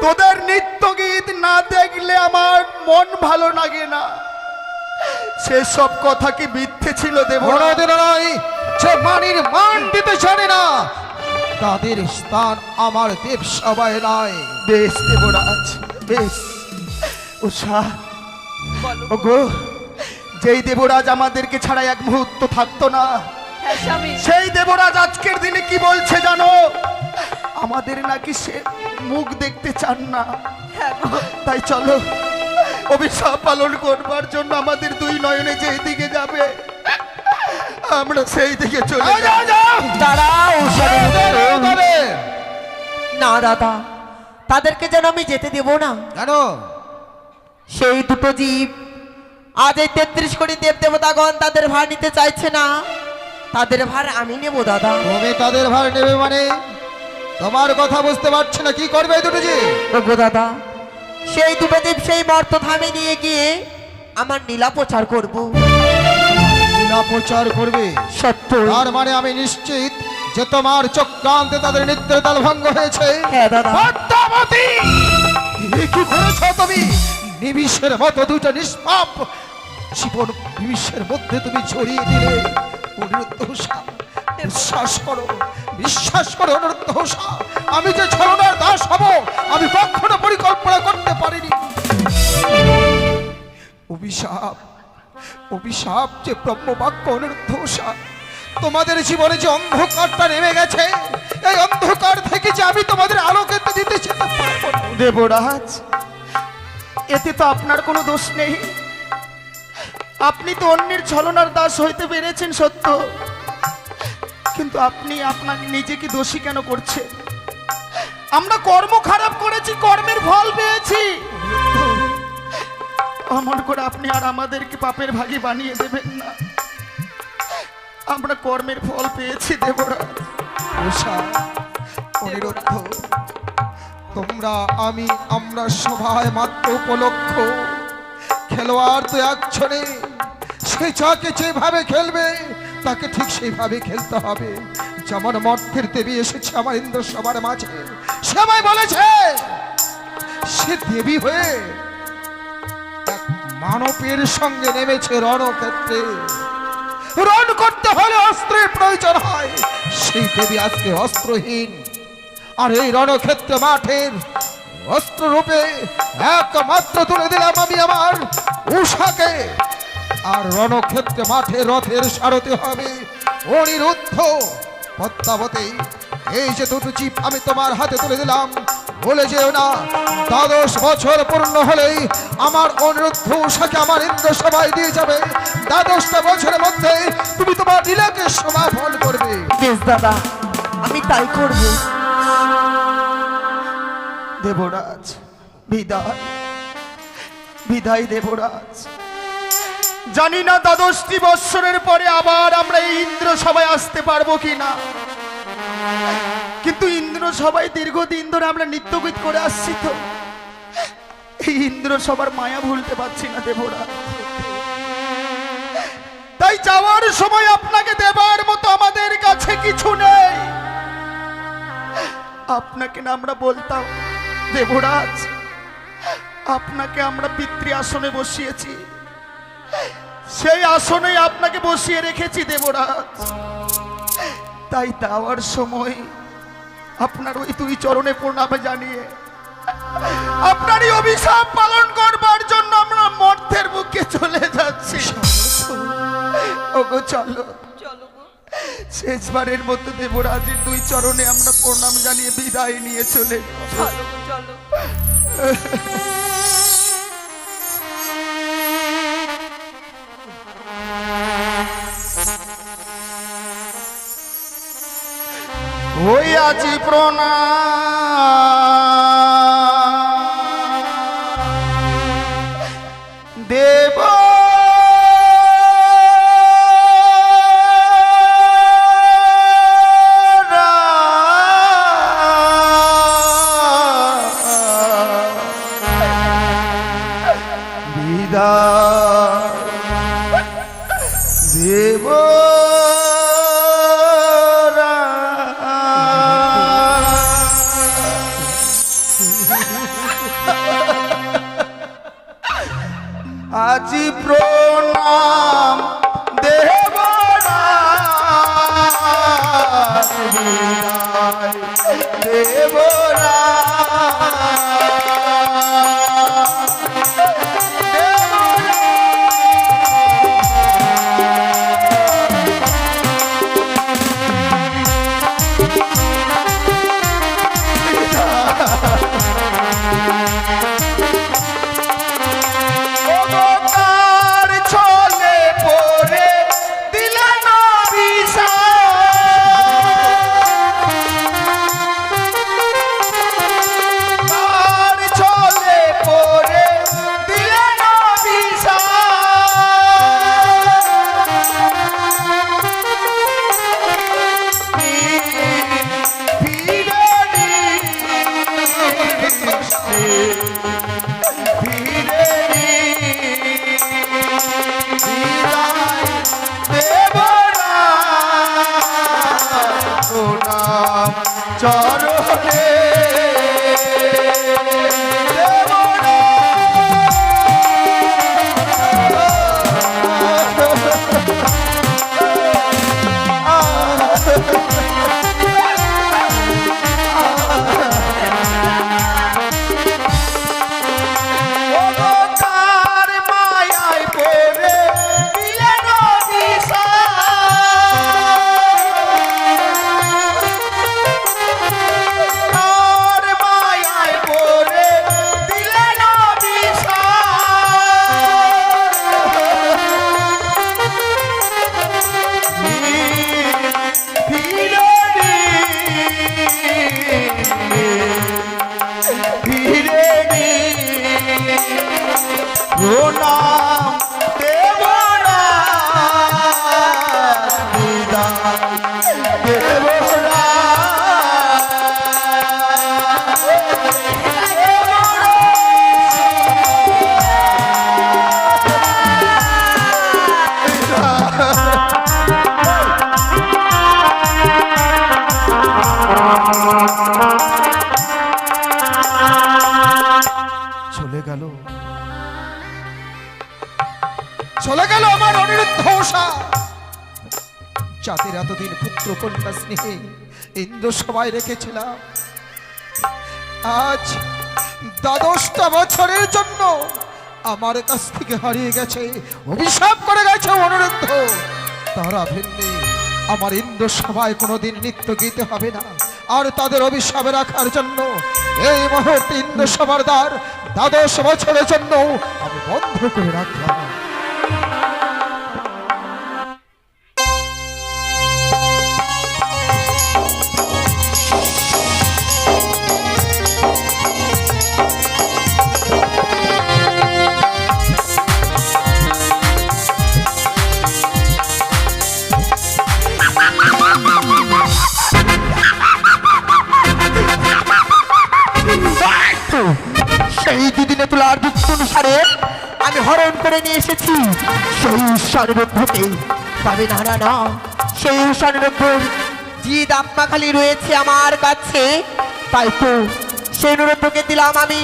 তোদের নৃত্য গীত না দেখলে আমার মন ভালো লাগে না, সেসব কথা কি মিথ্যে ছিল দেবরাজ? বড়দের নয়, সে মানির মান দিতে জানে না, তাদের স্থান আমার দেব সভায় নয়। বেশ দেবরাজ, বেশ। উষা, বলো। ওগো, যেই দেবরাজ আমাদেরকে ছাড়া এক মুহূর্ত থাকতো না, হ্যাঁ স্বামী, সেই দেবরাজ আজকের দিনে কি বলছে জানো? আমাদের নাকি সে মুখ দেখতে চান না। হ্যাঁ গো। তাই চলো, অভিশাপ পালন করবার জন্য আমাদের 2 নয়নে যেই দিকে যাবে আমরা সেই দিকে চলে যাব। দাঁড়াও অনিরুদ্ধ। তবে না দাদা, তাদেরকে যেন আমি যেতে দেব না। কেন? সেই দুটো জীব আজ এই 33 কোটি দেব দেবতাগণ তাদের ভার নিতে চাইছে না, তাদের ভার আমি নেব দাদা। তুমি তাদের ভার নেবে মানে? তোমার কথা বুঝতে পারছি না, কি করবে এই দুটো জি? ওগো দাদা, সেই দুবেদীপ সেই মর্তধামে নিয়ে গিয়ে আমার নীলা প্রচার করব। লীলা প্রচার করবে? সত্য। তার মানে আমি নিশ্চিত যে তোমার চক্রান্তে তাদের নিত্যের তাল ভঙ্গ হয়েছে। হ্যাঁ দাদা। পদ্মাবতী, এ কি করেছ তুমি? নিমিষের মতো দুটো নিষ্পাপ জীবন নিমিষের মধ্যে তুমি ছড়িয়ে দিলে। অনিরুদ্ধ হোসা, বিশ্বাস করো, বিশ্বাস করো অনিরুদ্ধ হোসা, আমি যে ছলনার দাস হব আমি কখনো পরিকল্পনা করতে পারিনি। অভিশাপ, অভিশাপ যে ব্রহ্মবাক্য অনিরুদ্ধ হোসা, তোমাদের জীবনে যে অন্ধকারটা নেমে গেছে, এই অন্ধকার থেকে যে আমি তোমাদের আলোকে দিতে যেতে পারবো না। দেবরাজ, এতে তো আপনার কোনো দোষ নেই। আপনি তো অন্যের ছলনার দাস হইতে পেরেছেন সত্য, কিন্তু আপনি আপনাকে নিজেকে দোষী কেন করছেন? আমরা কর্ম খারাপ করেছি, কর্মের ফল পেয়েছি। অমন করে আপনি আর আমাদেরকে পাপের ভাগী বানিয়ে দেবেন না। আমরা কর্মের ফল পেয়েছি দেবরাজ। উষা, অনিরুদ্ধ, তোমরা আমরা সবাই মাত্র উপলক্ষ খেলোয়াড়। তো একজনে সে যাকে যেভাবে খেলবে তাকে ঠিক সেইভাবে খেলতে হবে। যেমন মর্তের দেবী এসেছে আমার ইন্দ্র সবার মাঝে, সবাই বলেছে সে দেবী হয়ে এক মানবের সঙ্গে নেমেছে রণক্ষেত্রে। রণ করতে হলে অস্ত্রের প্রয়োজন হয়, সেই দেবী আজকে অস্ত্রহীন। আর এই রণক্ষেত্র মাঠের অস্ত্র রূপে একমাত্র তুলে দিলাম আমি আমার উষাকে। আর রণক্ষেত্রে মাঠে রথের সারথি হবে অনিরুদ্ধ। পদ্মাবতী, এই যে দুটো চিপ আমি তোমার হাতে তুলে দিলাম, বলে যেও না 12 বছর পূর্ণ হলেই আমার অনিরুদ্ধ উষাকে আমার ইন্দ্র সবাই দিয়ে যাবে। 12টা বছরের মধ্যে তুমি তোমার লীলাকে সমাপন করবে। বেশ দাদা, আমি তাই করব। দেবরাজ, বিদায়, বিদায় দেবরাজ। জানি না 12টি বৎসরের পরে আবার আমরা এই ইন্দ্র সভায় আসতে পারবো কিনা, কিন্তু ইন্দ্র সভায় দীর্ঘদিন ধরে আমরা নৃত্যগীত করে আসছি, তো এই ইন্দ্র সবার মায়া ভুলতে পারছি না দেবরাজ। তাই যাওয়ার সময় আপনাকে দেবার মতো আমাদের কাছে কিছু নেই। আপনাকে না আমরা বলতাম দেবরাজ, আপনাকে আমরা পিতৃ আসনে বসিয়েছি, সেই আসনে আপনাকে বসিয়ে রেখেছি দেবরাজ। তাই দেওয়ার সময় আপনার ওই 2 চরণে প্রণাম জানিয়ে আপনারই অভিশাপ পালন করবার জন্য আমরা মর্তের বুকে চলে যাচ্ছি। ওগো চলো, চলো গো। শেষবারের মতো দেবরাজের 2 চরণে আমরা প্রণাম জানিয়ে বিদায় নিয়ে চলে যাব। চলো গো, চলো। ওই আজি প্রণাম দেব বিদায় দেব আজি প্রণাম দেবরাজ, দেবরাজ। দুর্দশা, যাদের এতদিন পুত্র কন্যা স্নেহে ইন্দ্র সবাই রেখেছিলাম, আজ 12টা বছরের জন্য আমার কাছ থেকে হারিয়ে গেছে, অভিশাপ করে গেছে অনুরুদ্ধ। তারা ভিন্নে আমার ইন্দ্র সভায় কোনোদিন নৃত্য গীতে হবে না। আর তাদের অভিশাপে রাখার জন্য এই মুহূর্তে ইন্দ্র সভার দ্বার 12 বছরের জন্য আমি বন্ধ করে রাখলাম। সেই দুদিনে তোলার যুক্ত অনুসারে আমি হরণ করে নিয়ে এসেছি সেই স্বর্ণরুদ্ধকে। তবে না না না, সেই স্বর্ণরুদ্ধর যে দাম্মা খালি রয়েছে আমার কাছে, তাই তো সেই অনুরুদ্ধকে দিলাম আমি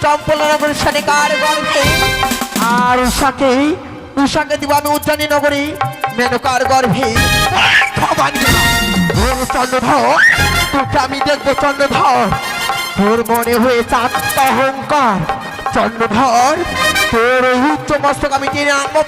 চম্পলনগর সানিকার গর্ভে। আর উষাকে দিব আমি উজ্জয়িনী নগরী মেনকার গর্ভে। চন্দ্রধর, তোকে আমি দেখবো চন্দ্রধর। তোর মনে হয়েছে আত্মা অহংকার, চন্দ্রধর তোর উচ্চ মস্তক আমি টেনে আনবো।